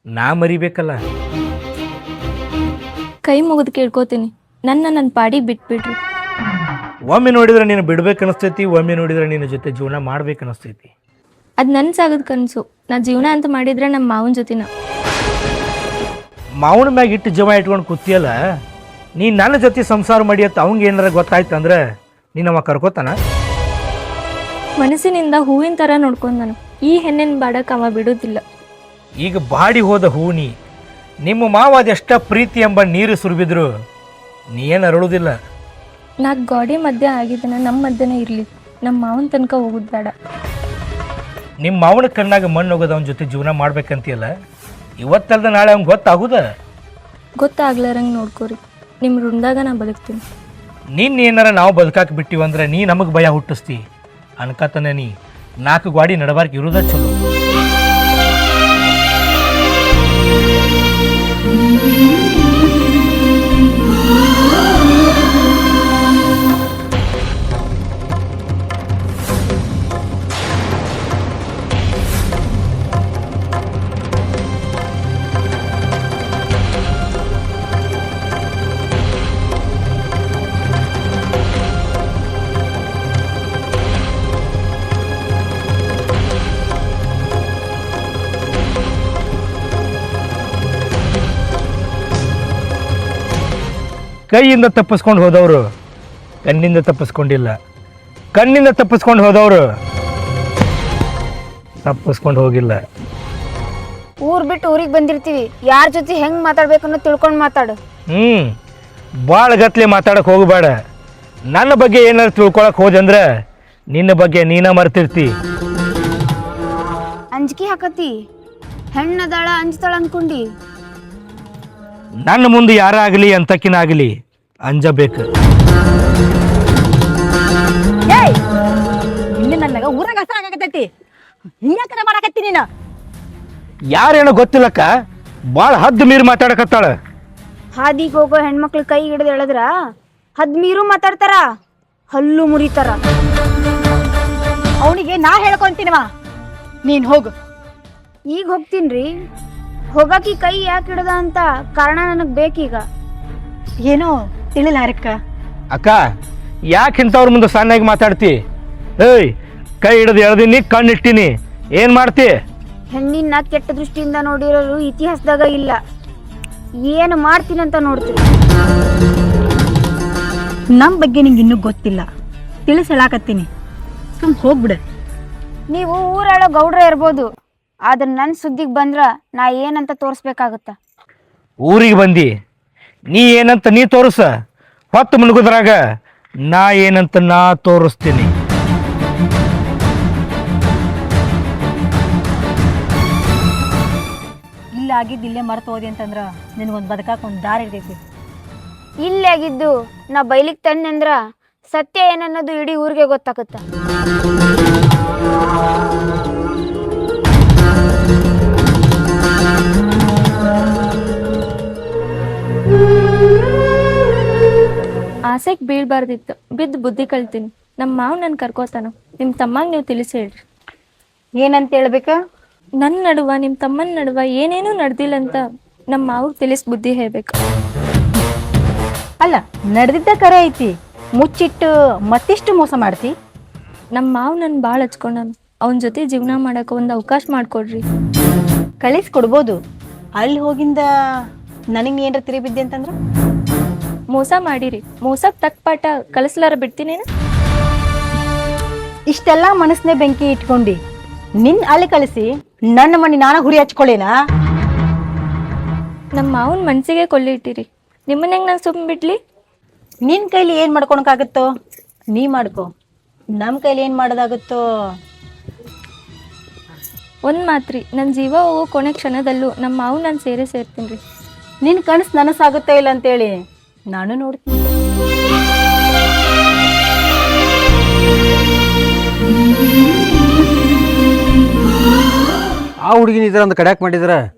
ನಾ ಮರಿಬೇಕಲ್ಲ.
ಕೈ ಮುಗಿದು ಕೇಳ್ಕೊತೀನಿ, ನನ್ನ ಪಾಡಿ ಬಿಟ್ಬಿಡ್ರಿ.
ಒಮ್ಮೆ ನೋಡಿದ್ರೆ ನೀನು ಬಿಡ್ಬೇಕನ್ನಿಸ್ತೈತಿ, ಒಮ್ಮೆ ನೋಡಿದ್ರೆ ನಿನ್ನ ಜೊತೆ ಜೀವನ ಮಾಡ್ಬೇಕನ್ನಿಸ್ತೈತಿ.
ಅದು ನನ್ನ ಸಾಗದ ಕನಸು. ನಾ ಜೀವನ ಅಂತ ಮಾಡಿದ್ರೆ ನಮ್ಮ ಮಾವನ ಜೊತೆನ.
ಮಾವನ ಮ್ಯಾಗ ಇಟ್ಟು ಜೀವ ಇಟ್ಕೊಂಡು ಕೂತಿಯಲ್ಲ, ನೀ ನನ್ನ ಜೊತೆ ಸಂಸಾರ ಮಾಡಿಯತ್ತ ಅವಂಗೆ ಏನಾರ ಗೊತ್ತಾಯ್ತಂದ್ರೆ ನೀನವ ಕರ್ಕೋತಾನ?
ಮನಸ್ಸಿನಿಂದ ಹೂವಿನ ಥರ ನೋಡ್ಕೊಂಡನು. ಈ ಹೆಣ್ಣಿನ ಬಾಡಕ್ಕೆ ಅವ ಬಿಡೋದಿಲ್ಲ.
ಈಗ ಬಾಡಿ ಹೋದ ಹೂನಿ ನಿಮ್ಮ ಮಾವ ಅದೆಷ್ಟ ಪ್ರೀತಿ ಎಂಬ ನೀರು ಸುರಿಬಿದ್ರು ನೀ ಏನು ಅರಳುವುದಿಲ್ಲ.
ನಾ ಗಾಡಿ ಮಧ್ಯೆ ಆಗಿದ್ದನ ನಮ್ಮ ಮಧ್ಯನೇ ಇರಲಿ, ನಮ್ಮ ಮಾವನ ತನಕ ಹೋಗೋದು ಬೇಡ.
ನಿಮ್ಮ ಮಾವನ ಕಣ್ಣಾಗ ಮಣ್ಣು ಹೋಗೋದು ಅವನ ಜೊತೆ ಜೀವನ ಮಾಡ್ಬೇಕಂತೀಯಲ್ಲ, ಇವತ್ತಲ್ದ ನಾಳೆ ಅವ್ನಿಗೆ ಗೊತ್ತಾಗುದ?
ಗೊತ್ತಾಗ್ಲಾರಂಗೆ ನೋಡ್ಕೋರಿ. ನಿಮ್ಮ ಋಣದಾಗ ನಾ ಬದುಕ್ತೀನಿ.
ಏನಾರ ನಾವು ಬದುಕಾಕ್ ಬಿಟ್ಟಿವಂದ್ರೆ ನೀ ನಮಗೆ ಭಯ ಹುಟ್ಟಿಸ್ತಿ ಅನ್ಕತನ. ನೀ 4 ಗಾಡಿ ನಡಬಾರ್ಕ ಇರೋದ ಚಲೋ. ಕೈಯಿಂದ ತಪ್ಪಿಸ್ಕೊಂಡು ಹೋದವರು ಕಣ್ಣಿಂದ ತಪ್ಪಿಸ್ಕೊಂಡಿಲ್ಲ, ಕಣ್ಣಿಂದ ತಪ್ಪಿಸ್ಕೊಂಡು ಹೋದವರು ತಪ್ಪಿಸ್ಕೊಂಡು ಹೋಗಿಲ್ಲ.
ಊರ್ ಬಿಟ್ಟು ಊರಿಗೆ ಬಂದಿರ್ತೀವಿ, ಯಾರ ಜೊತೆ ಹೆಂಗ್ ಮಾತಾಡ್ಬೇಕು ಅನ್ನೋ ತಿಳ್ಕೊಂಡು ಮಾತಾಡು.
ಭಾಳ ಗತ್ಲೆ ಮಾತಾಡಕ್ ಹೋಗಬೇಡ. ನನ್ನ ಬಗ್ಗೆ ಏನಾದ್ರು ತಿಳ್ಕೊಳಕ್ ಹೋದಂದ್ರೆ ನಿನ್ನ ಬಗ್ಗೆ ನೀನ ಮರ್ತಿರ್ತಿ.
ಅಂಜಿಕೆ ಹಾಕತಿ, ಹೆಣ್ಣದಾಳ ಅಂಜತಾಳ ಅನ್ಕೊಂಡಿ.
ನನ್ನ ಮುಂದೆ ಯಾರಾಗಲಿ ಅಂತಕಿನಾಗಲಿ ಅಂಜಬೇಕು.
ಇನ್ನು ನನಗ ಊರಾಗ ಹಸಾಗತೈತಿ, ಹಿಂಗ್ಯಾಕರ ಮಾಡಾಕತ್ತಿ ನೀನು?
ಯಾರೇನೋ ಗೊತ್ತಿಲ್ಲಕ್ಕ, ಭಾಳ ಹದ್ದು ಮೀರಿ ಮಾತಾಡಕತ್ತಾಳ.
ಹಾದಿಗೆ ಹೋಗೋ ಹೆಣ್ಮಕ್ಳು ಕೈ ಹಿಡಿದು ಎಳದ್ರ ಹದ್ಮೀರು ಮಾತಾಡ್ತಾರ, ಹಲ್ಲು ಮುರಿತಾರ.
ಅವನಿಗೆ ನಾ ಹೇಳ್ಕೊಂತೀನಿವ, ನೀನ್ ಹೋಗು.
ಈಗ ಹೋಗ್ತೀನ್ರಿ. ಹೋಗಾಕಿ ಕೈ ಯಾಕೆ ಹಿಡ್ದ ಅಂತ ಕಾರಣ ನನಗ್ ಬೇಕೀಗ.
ಏನೋ ತಿಳಿಲಾರಕ್ಕ.
ಅಕ್ಕ, ಯಾಕೆ ಇಂಥವ್ರ ಮುಂದೆ ಸಣ್ಣಾಗಿ ಮಾತಾಡ್ತಿ? ಏಯ್, ಕೈ ಹಿಡಿದು ಎಳ್ದೀನಿ, ಕಣ್ಣಿಟ್ಟಿನಿ, ಏನ್ ಮಾಡ್ತಿ?
ಹೆಣ್ಣಿನ ಕೆಟ್ಟ ದೃಷ್ಟಿಯಿಂದ ನೋಡಿರೋರು ಇತಿಹಾಸದಾಗ ಇಲ್ಲ. ಏನು ಮಾಡ್ತೀನಂತ ನೋಡ್ತೀನಿ.
ನಮ್ಮ ಬಗ್ಗೆ ನಿಂಗೆ ಇನ್ನೂ ಗೊತ್ತಿಲ್ಲ, ತಿಳಿಸಳಾಕತ್ತೀನಿ. ಹೋಗ್ಬಿಡ.
ನೀವು ಊರಾಳೋ ಗೌಡ್ರ ಇರ್ಬೋದು, ಆದ್ರೆ ನನ್ನ ಸುದ್ದಿಗೆ ಬಂದ್ರ ನಾ ಏನಂತ ತೋರಿಸ್ಬೇಕಾಗತ್ತ.
ಊರಿಗೆ ಬಂದಿ, ನೀ ಏನಂತ ನೀ ತೋರಿಸ. ಹೊತ್ತು ಮುಳುಗುದ್ರಾಗ ನಾ ಏನಂತ ನಾ ತೋರಿಸ್ತೀನಿ.
ಆಗಿದ್ದು ಇಲ್ಲೇ ಮರ್ತು ಹೋದಿ ಅಂತಂದ್ರೆ ನಿನಗೊಂದು ಬದುಕಾಕ ಒಂದು ದಾರಿ ಇರ್ತೈತಿ.
ಇಲ್ಲೇ ಆಗಿದ್ದು ನಾ ಬೈಲಿಕ್ ತಂದಂದ್ರ ಸತ್ಯ ಏನನ್ನೋದು ಇಡೀ ಊರಿಗೆ ಗೊತ್ತಾಗತ್ತ.
ಆಸೆಗೆ ಬೀಳ್ಬಾರ್ದಿತ್ತು, ಬಿದ್ದು ಬುದ್ಧಿ ಕಲ್ತೀನಿ. ನಮ್ಮ ಮಾವು ನನ್ನ ಕರ್ಕೋತಾನ. ನಿಮ್ಮ ತಮ್ಮಂಗೆ ನೀವು ತಿಳಿಸಿ ಹೇಳ್ರಿ.
ಏನಂತ ಹೇಳ್ಬೇಕ?
ನನ್ನ ನಡುವ ನಿಮ್ಮ ತಮ್ಮನ ನಡುವ ಏನೇನೂ ನಡೆದಿಲ್ಲ ಅಂತ ನಮ್ಮ ಮಾವಿಗೆ ತಿಳಿಸಿ ಬುದ್ಧಿ ಹೇಳ್ಬೇಕು.
ಅಲ್ಲ, ನಡೆದಿದ್ದ ಕರೆ ಐತಿ, ಮುಚ್ಚಿಟ್ಟು ಮತ್ತಿಷ್ಟು ಮೋಸ ಮಾಡ್ತಿ.
ನಮ್ಮ ಮಾವು ನನ್ನ ಭಾಳ ಹಚ್ಕೊಂಡನು. ಅವನ ಜೊತೆ ಜೀವನ ಮಾಡೋಕೆ ಒಂದು ಅವಕಾಶ ಮಾಡಿಕೊಡ್ರಿ.
ಕಳಿಸ್ಕೊಡ್ಬೋದು. ಅಲ್ಲಿ ಹೋಗಿಂದ ನನಗೆ ನೀ ಏನಾರ ತಿರುಗಿದ್ದೆ ಅಂತಂದ್ರೆ
ಮೋಸ ಮಾಡಿರಿ. ಮೋಸಕ್ಕೆ ತಕ್ಕ ಪಾಠ ಕಲಿಸ್ಲಾರ ಬಿಡ್ತೀನೇನು?
ಇಷ್ಟೆಲ್ಲ ಮನಸ್ಸನ್ನೇ ಬೆಂಕಿ ಇಟ್ಕೊಂಡು ನಿನ್ ಅಲ್ಲಿ ಕಳಿಸಿ ನನ್ನ ಮನೆ ನಾನು ಗುರಿ ಹಚ್ಕೊಳ್ಳೇನಾ?
ನಮ್ಮ ಮಾವನ ಮನಸ್ಸಿಗೆ ಕೊಲ್ಲಿ ಇಟ್ಟಿರಿ. ನಿಮ್ಮನ್ನ ಹೆಂಗೆ ನಾನು ಸುಮ್ಮನೆ ಬಿಡ್ಲಿ?
ನಿನ್ನ ಕೈಲಿ ಏನು ಮಾಡ್ಕೊಳಕ್ಕಾಗುತ್ತೋ ನೀ ಮಾಡ್ಕೊ, ನಮ್ಮ ಕೈಲಿ ಏನು ಮಾಡೋದಾಗುತ್ತೋ.
ಒಂದು ಮಾತ್ರಿ, ನನ್ನ ಜೀವ ಹೋಗೋ ಕೊನೆ ಕ್ಷಣದಲ್ಲೂ ನಮ್ಮ ಮಾವು ನಾನು ಸೇರ್ತೀನಿ ರೀ.
ನಿನ್ನ ಕನಸು ನನಸಾಗುತ್ತಾ ಇಲ್ಲ ಅಂತೇಳಿ ನಾನು ನೋಡ್ತೀನಿ.
ಆ ಹುಡುಗಿನ ಇದ್ರ ಅಂತ ಕಡ್ಯಾಕ್ ಮಾಡಿದ್ರ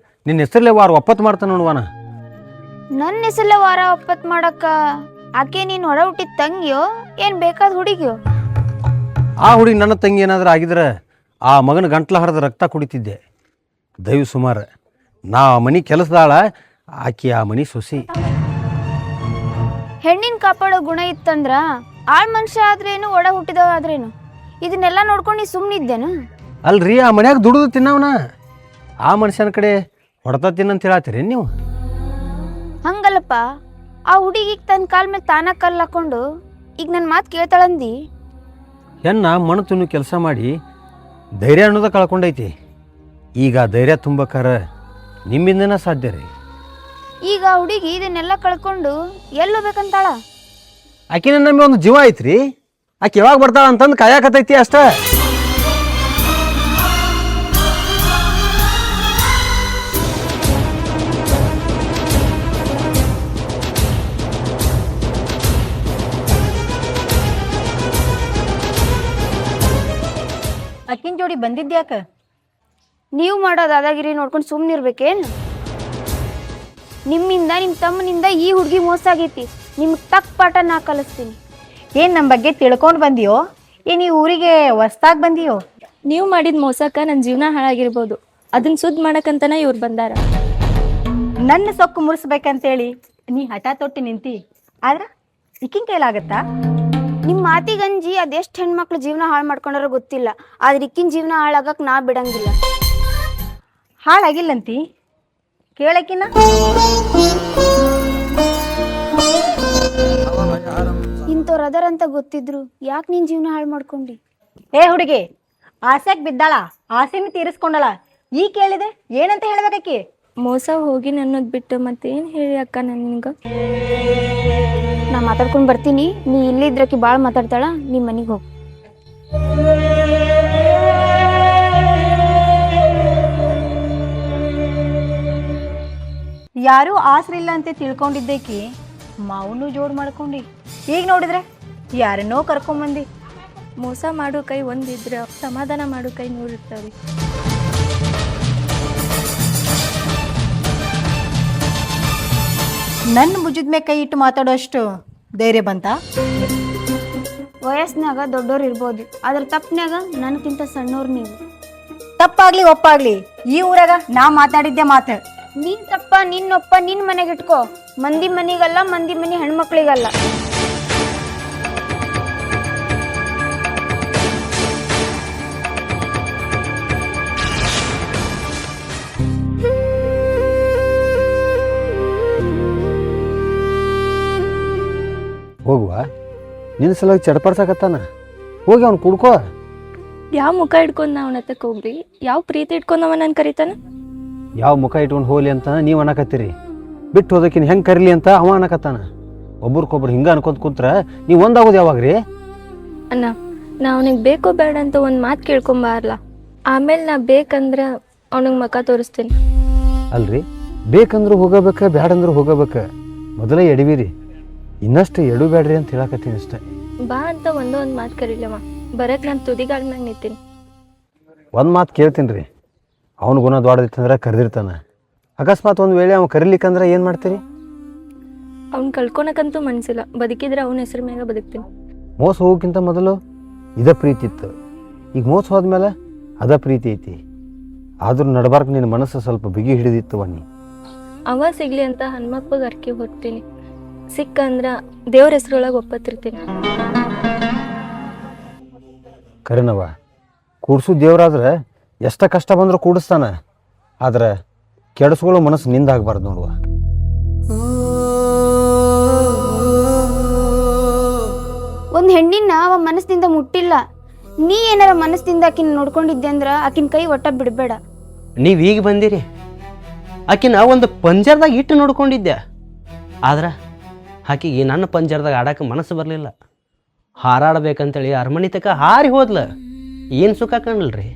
ನಿನ್ನ ಹೆಸರಲ್ಲೇ ವಾರ ಒಪ್ಪತ್ತು ಮಾಡ್ತಾನೆ ನೋಡುವಾನ.
ನನ್ನ ಹೆಸರಲ್ಲೇ ವಾರ ಒಪ್ಪತ್ತು ಮಾಡಕ್ಕ ಆಕೆ ನೀನು ಹೊರ ಹುಟ್ಟಿದ ತಂಗಿಯೋ ಏನು ಬೇಕಾದ ಹುಡುಗಿಯೋ?
ಆ ಹುಡುಗಿ ನನ್ನ ತಂಗಿ ಏನಾದ್ರೂ ಆಗಿದ್ರೆ ಆ ಮಗನ ಗಂಟ್ಲ ಹರಿದ ರಕ್ತ ಕುಡಿತಿದ್ದೆ. ದೈವ ಸುಮಾರು ನಾ ಮನೆ ಕೆಲಸದಾಳ, ಆಕಿ ಆ ಮನೆ ಸೊಸಿ.
ಹೆಣ್ಣಿನ ಕಾಪಾಡೋ ಗುಣ ಇತ್ತಂದ್ರ ಆಳ್ ಮನುಷ್ಯ ಆದ್ರೇನು ಒಡ ಹುಟ್ಟಿದವ ಆದ್ರೇನು ಇದನ್ನೆಲ್ಲ ನೋಡ್ಕೊಂಡು ನೀ ಸುಮ್ಮನಿದ್ದೇನು?
ಅಲ್ರಿ, ಆ ಮನ್ಯಾಗ ದುಡಿದು ತಿನ್ನವನ ಆ ಮನುಷ್ಯನ ಕಡೆ ಹೊಡೆತ ತಿನ್ನಂತ ಹೇಳತ್ತೀರಿ ನೀವು?
ಹಂಗಲ್ಲಪ್ಪ, ಆ ಹುಡುಗಿಗೆ ತನ್ನ ಕಾಲ ಮೇಲೆ ತಾನ ಕಲ್ಲು ಹಾಕೊಂಡು ಈಗ ನನ್ನ ಮಾತು ಕೇಳ್ತಾಳಂದಿ.
ಹೆಣ್ಣ ಮಣ್ಣು ತಿನ್ನು ಕೆಲಸ ಮಾಡಿ ಧೈರ್ಯ ಅನ್ನೋದ ಕಳ್ಕೊಂಡೈತಿ. ಈಗ ಧೈರ್ಯ ತುಂಬಕ್ಕಾರ ನಿಮ್ಮಿಂದನೇ ಸಾಧ್ಯ ರೀ.
ಈಗ ಆ ಹುಡುಗಿ ಇದನ್ನೆಲ್ಲ ಕಳ್ಕೊಂಡು ಎಲ್ಲೋಗ್ಬೇಕಂತಾಳ?
ಆಕಿನ ನಮಗೆ ಒಂದು ಜೀವ ಐತ್ರಿ, ಆಕೆ ಯಾವಾಗ ಬರ್ತಾಳ ಅಂತಂದು ಕಾಯಕತ್ತೈತಿ ಅಷ್ಟ.
ಅಕ್ಕಿನ ಜೋಡಿ ಬಂದಿದ್ಯಾಕ?
ನೀವು ಮಾಡೋ ದಾದಾಗಿರಿ ನೋಡ್ಕೊಂಡು ಸುಮ್ಮನೆ ಇರ್ಬೇಕೇನು? ನಿಮ್ಮಿಂದ ನಿಮ್ಮ ತಮ್ಮನಿಂದ ಈ ಹುಡುಗಿ ಮೋಸ ಆಗೈತಿ. ನಿಮ್ಗೆ ತಕ್ಕ ಪಾಠ ನಾ ಕಲಿಸ್ತೀನಿ.
ಏನು ನಮ್ಮ ಬಗ್ಗೆ ತಿಳ್ಕೊಂಡು ಬಂದಿಯೋ ಏನು ಈ ಊರಿಗೆ ಹೊಸ್ದಾಗಿ ಬಂದಿಯೋ?
ನೀವು ಮಾಡಿದ ಮೋಸಕ್ಕೆ ನನ್ನ ಜೀವನ ಹಾಳಾಗಿರ್ಬೋದು, ಅದನ್ನ ಸುದ್ದಿ ಮಾಡಕ್ಕಂತನ ಇವ್ರು ಬಂದಾರ.
ನನ್ನ ಸೊಕ್ಕು ಮುರಿಸ್ಬೇಕಂತೇಳಿ ನೀ ಹಠ ತೊಟ್ಟು ನಿಂತಿ, ಆದ್ರೆ ಇಕ್ಕಿನ ಕೈಲಾಗತ್ತಾ?
ನಿಮ್ಮ ಮಾತಿಗಂಜಿ ಅದೆಷ್ಟು ಹೆಣ್ಮಕ್ಳು ಜೀವನ ಹಾಳು ಮಾಡ್ಕೊಂಡಾರೋ ಗೊತ್ತಿಲ್ಲ, ಆದ್ರೆ ಇಕ್ಕಿನ ಜೀವನ ಹಾಳಾಗಕ್ಕೆ ನಾ ಬಿಡಂಗಿಲ್ಲ.
ಹಾಳಾಗಿಲ್ಲಂತಿ ಕೇಳಕಿನ?
ಇಂಥವ್ರು ಅದರಂತ ಗೊತ್ತಿದ್ರು ಯಾಕೆ ನಿನ್ನ ಜೀವನ ಹಾಳು ಮಾಡ್ಕೊಂಡಿ?
ಏ ಹುಡುಗಿ, ಆಸೆಗೆ ಬಿದ್ದಾಳ, ಆಸೆನ ತೀರಿಸ್ಕೊಂಡಳ. ಈ ಕೇಳಿದೆ ಏನಂತ ಹೇಳ್ಬೇಕಿ?
ಮೋಸ ಹೋಗಿ ನನ್ನೋದು ಬಿಟ್ಟು ಮತ್ತೇನು ಹೇಳಿ ಅಕ್ಕ ನಾನು ನಿನ್ಗೆ?
ನಾ ಮಾತಾಡ್ಕೊಂಡು ಬರ್ತೀನಿ, ನೀ ಇಲ್ಲಿದ್ರಕಿ ಭಾಳ ಮಾತಾಡ್ತಾಳ, ನಿಮ್ಮ ಮನೆಗೆ ಹೋಗಿ.
ಯಾರೂ ಆಸರಿಲ್ಲ ಅಂತ ತಿಳ್ಕೊಂಡಿದ್ದೇಕಿ ಮಾವನು ಜೋಡ್ ಮಾಡ್ಕೊಂಡಿ. ಈಗ ನೋಡಿದ್ರೆ ಯಾರನ್ನೋ ಕರ್ಕೊಂಬಂದಿ.
ಮೋಸ ಮಾಡೋ ಕೈ ಒಂದಿದ್ರೆ ಸಮಾಧಾನ ಮಾಡೋ ಕೈ ನೂರಿರ್ತಾವ್ರಿ.
ನನ್ನ ಭುಜದ ಮೇಲೆ ಕೈ ಇಟ್ಟು ಮಾತಾಡೋ ಅಷ್ಟು ಧೈರ್ಯ ಬಂತ?
ವಯಸ್ಸಿನಾಗ ದೊಡ್ಡೋರು ಇರ್ಬೋದು, ಅದ್ರ ತಪ್ಪನ್ಯಾಗ ನನಗಿಂತ ಸಣ್ಣವ್ರು ನೀವು.
ತಪ್ಪಾಗ್ಲಿ ಒಪ್ಪಾಗ್ಲಿ ಈ ಊರಾಗ ನಾ ಮಾತಾಡಿದ್ದೆ ಮಾತು.
ನಿನ್ ತಪ್ಪ ನಿನ್ನೊಪ್ಪ ನಿನ್ ಮನೆಗೆ ಇಟ್ಕೋ, ಮಂದಿ ಮನಿಗಲ್ಲ, ಮಂದಿ ಮನಿ ಹೆಣ್ಮಕ್ಳಿಗಲ್ಲ.
ಹೋಗುವ, ನಿನ್ನ ಸಲುವಾಗಿ ಚಡ್ಪಡ್ಸಕತ್ತಾನ, ಹೋಗಿ ಅವ್ನು ಕುಡ್ಕೋ.
ಯಾವ ಮುಖ ಇಟ್ಕೊಂಡು ಅವನ ಹತ್ತಕ್ಕೆ ಹೋಗ್ರಿ? ಯಾವ ಪ್ರೀತಿ ಇಟ್ಕೊಂಡು ಅವ ನಾನು ಕರೀತಾನ?
ಯಾವ ಮುಖ ಇಟ್ಕೊಂಡು ಹೋಗ್ಲಿ ಅಂತ ನೀವು ಅನ್ನಕತ್ತೀರಿ, ಬಿಟ್ಟು ಹೋದಕ್ಕಿನ ಹೆಂಗೆ ಕರೀಲಿ ಅಂತ ಅವ ಅನ್ನಕತ್ತಾನ. ಒಬ್ರಿಗೊಬ್ರು ಹಿಂಗೆ ಅನ್ಕೊಂತ ಕುಂತ್ರ ನೀವು ಒಂದಾಗೋದು ಯಾವಾಗ ರೀ?
ಅಣ್ಣ, ನಾ ಅವನಿಗೆ ಬೇಕೋ ಬೇಡ ಅಂತ ಒಂದು ಮಾತು ಕೇಳ್ಕೊಂಬಾರಲ್ಲ, ಆಮೇಲೆ ನಾ ಬೇಕಂದ್ರೆ ಅವನಿಗೆ ಮುಖ ತೋರಿಸ್ತೀನಿ.
ಅಲ್ರಿ, ಬೇಕಂದ್ರೂ ಹೋಗಬೇಕು, ಬ್ಯಾಡಂದ್ರೂ ಹೋಗಬೇಕು. ಮೊದಲೇ ಎಡವಿರಿ, ಇನ್ನಷ್ಟು ಎಡಬೇಡ್ರಿ ಅಂತ ಹೇಳಕತ್ತೀನಿ ಅಷ್ಟೇ.
ಬಾ ಅಂತ ಒಂದು ಮಾತು ಕರೀಲವ, ಬರಕ್ಕೆ ನಾನು ತುದಿಗಾಲ್ ಮ್ಯಾಗ ನಿಂತೀನಿ.
ಒಂದು ಮಾತು ಕೇಳ್ತೀನಿ ರೀ, ಅವ್ನ ಗುಣ ದೊಡ್ಡದಿತ್ತಂದ್ರೆ ಕರೆದಿರ್ತಾನೆ. ಅಕಸ್ಮಾತ್ ಒಂದು ವೇಳೆ ಅವ್ನು ಕರೀಲಿಕ್ಕಂದ್ರೆ ಏನು ಮಾಡ್ತೀರಿ?
ಅವ್ನು ಕಳ್ಕೊಳಕ್ಕಂತೂ ಮನಸ್ಸಿಲ್ಲ, ಬದುಕಿದ್ರೆ ಅವನ ಹೆಸರು ಮ್ಯಾಗ ಬದುಕ್ತೀನಿ.
ಮೋಸ ಹೋಗೋಕ್ಕಿಂತ ಮೊದಲು ಇದೇ ಪ್ರೀತಿ ಇತ್ತು, ಈಗ ಮೋಸ ಹೋದ್ಮೇಲೆ ಅದ ಪ್ರೀತಿ ಐತಿ. ಆದ್ರೂ ನಡಬಾರ್ಕ ನಿನ್ನ ಮನಸ್ಸು ಸ್ವಲ್ಪ ಬಿಗಿ ಹಿಡಿದಿತ್ತು ವನ್ನಿ.
ಅವ ಸಿಗ್ಲಿ ಅಂತ ಹನುಮಪ್ಪಗೆ ಅರ್ಕೆ ಹೊರ್ತೀನಿ. ಸಿಕ್ಕ ಅಂದ್ರ ದೇವ್ರ ಹೆಸ್ರೊಳಗೆ ಒಪ್ಪತ್ತಿರ್ತೀನಿ.
ಕರೆನವ ಕೂಡ್ಸು ದೇವ್ರಾದ್ರೆ ಎಷ್ಟ ಕಷ್ಟ ಬಂದರೂ ಕೂಡಿಸ್ತಾನೆ, ಆದ್ರೆ ಕೆಡಿಸ್ಕೊಳ್ಳೋ ಮನಸ್ಸು ನಿಂದಾಗಬಾರ್ದು ನೋಡುವ.
ಒಂದು ಹೆಣ್ಣಿನ ಅವ ಮನಸ್ಸಿನಿಂದ ಮುಟ್ಟಿಲ್ಲ. ನೀ ಏನಾರ ಮನಸ್ಸಿಂದ ಆಕಿನ ನೋಡ್ಕೊಂಡಿದ್ದೆ ಅಂದ್ರ ಆಕಿನ ಕೈ ಒಟ್ಟ ಬಿಡಬೇಡ.
ನೀವು ಈಗ ಬಂದಿರಿ, ಆಕಿನ ಒಂದು ಪಂಜರದಾಗ ಇಟ್ಟು ನೋಡ್ಕೊಂಡಿದ್ದೆ. ಆದ್ರೆ ಆಕಿಗೆ ನನ್ನ ಪಂಜರದಾಗ ಆಡಕ್ಕೆ ಮನಸ್ಸು ಬರಲಿಲ್ಲ. ಹಾರಾಡ್ಬೇಕಂತೇಳಿ ಅರಮನೆ ತಕ ಹಾರಿ ಹೋದ್ಲ. ಏನು ಸುಖ ಕಾಣಲ್ರಿ,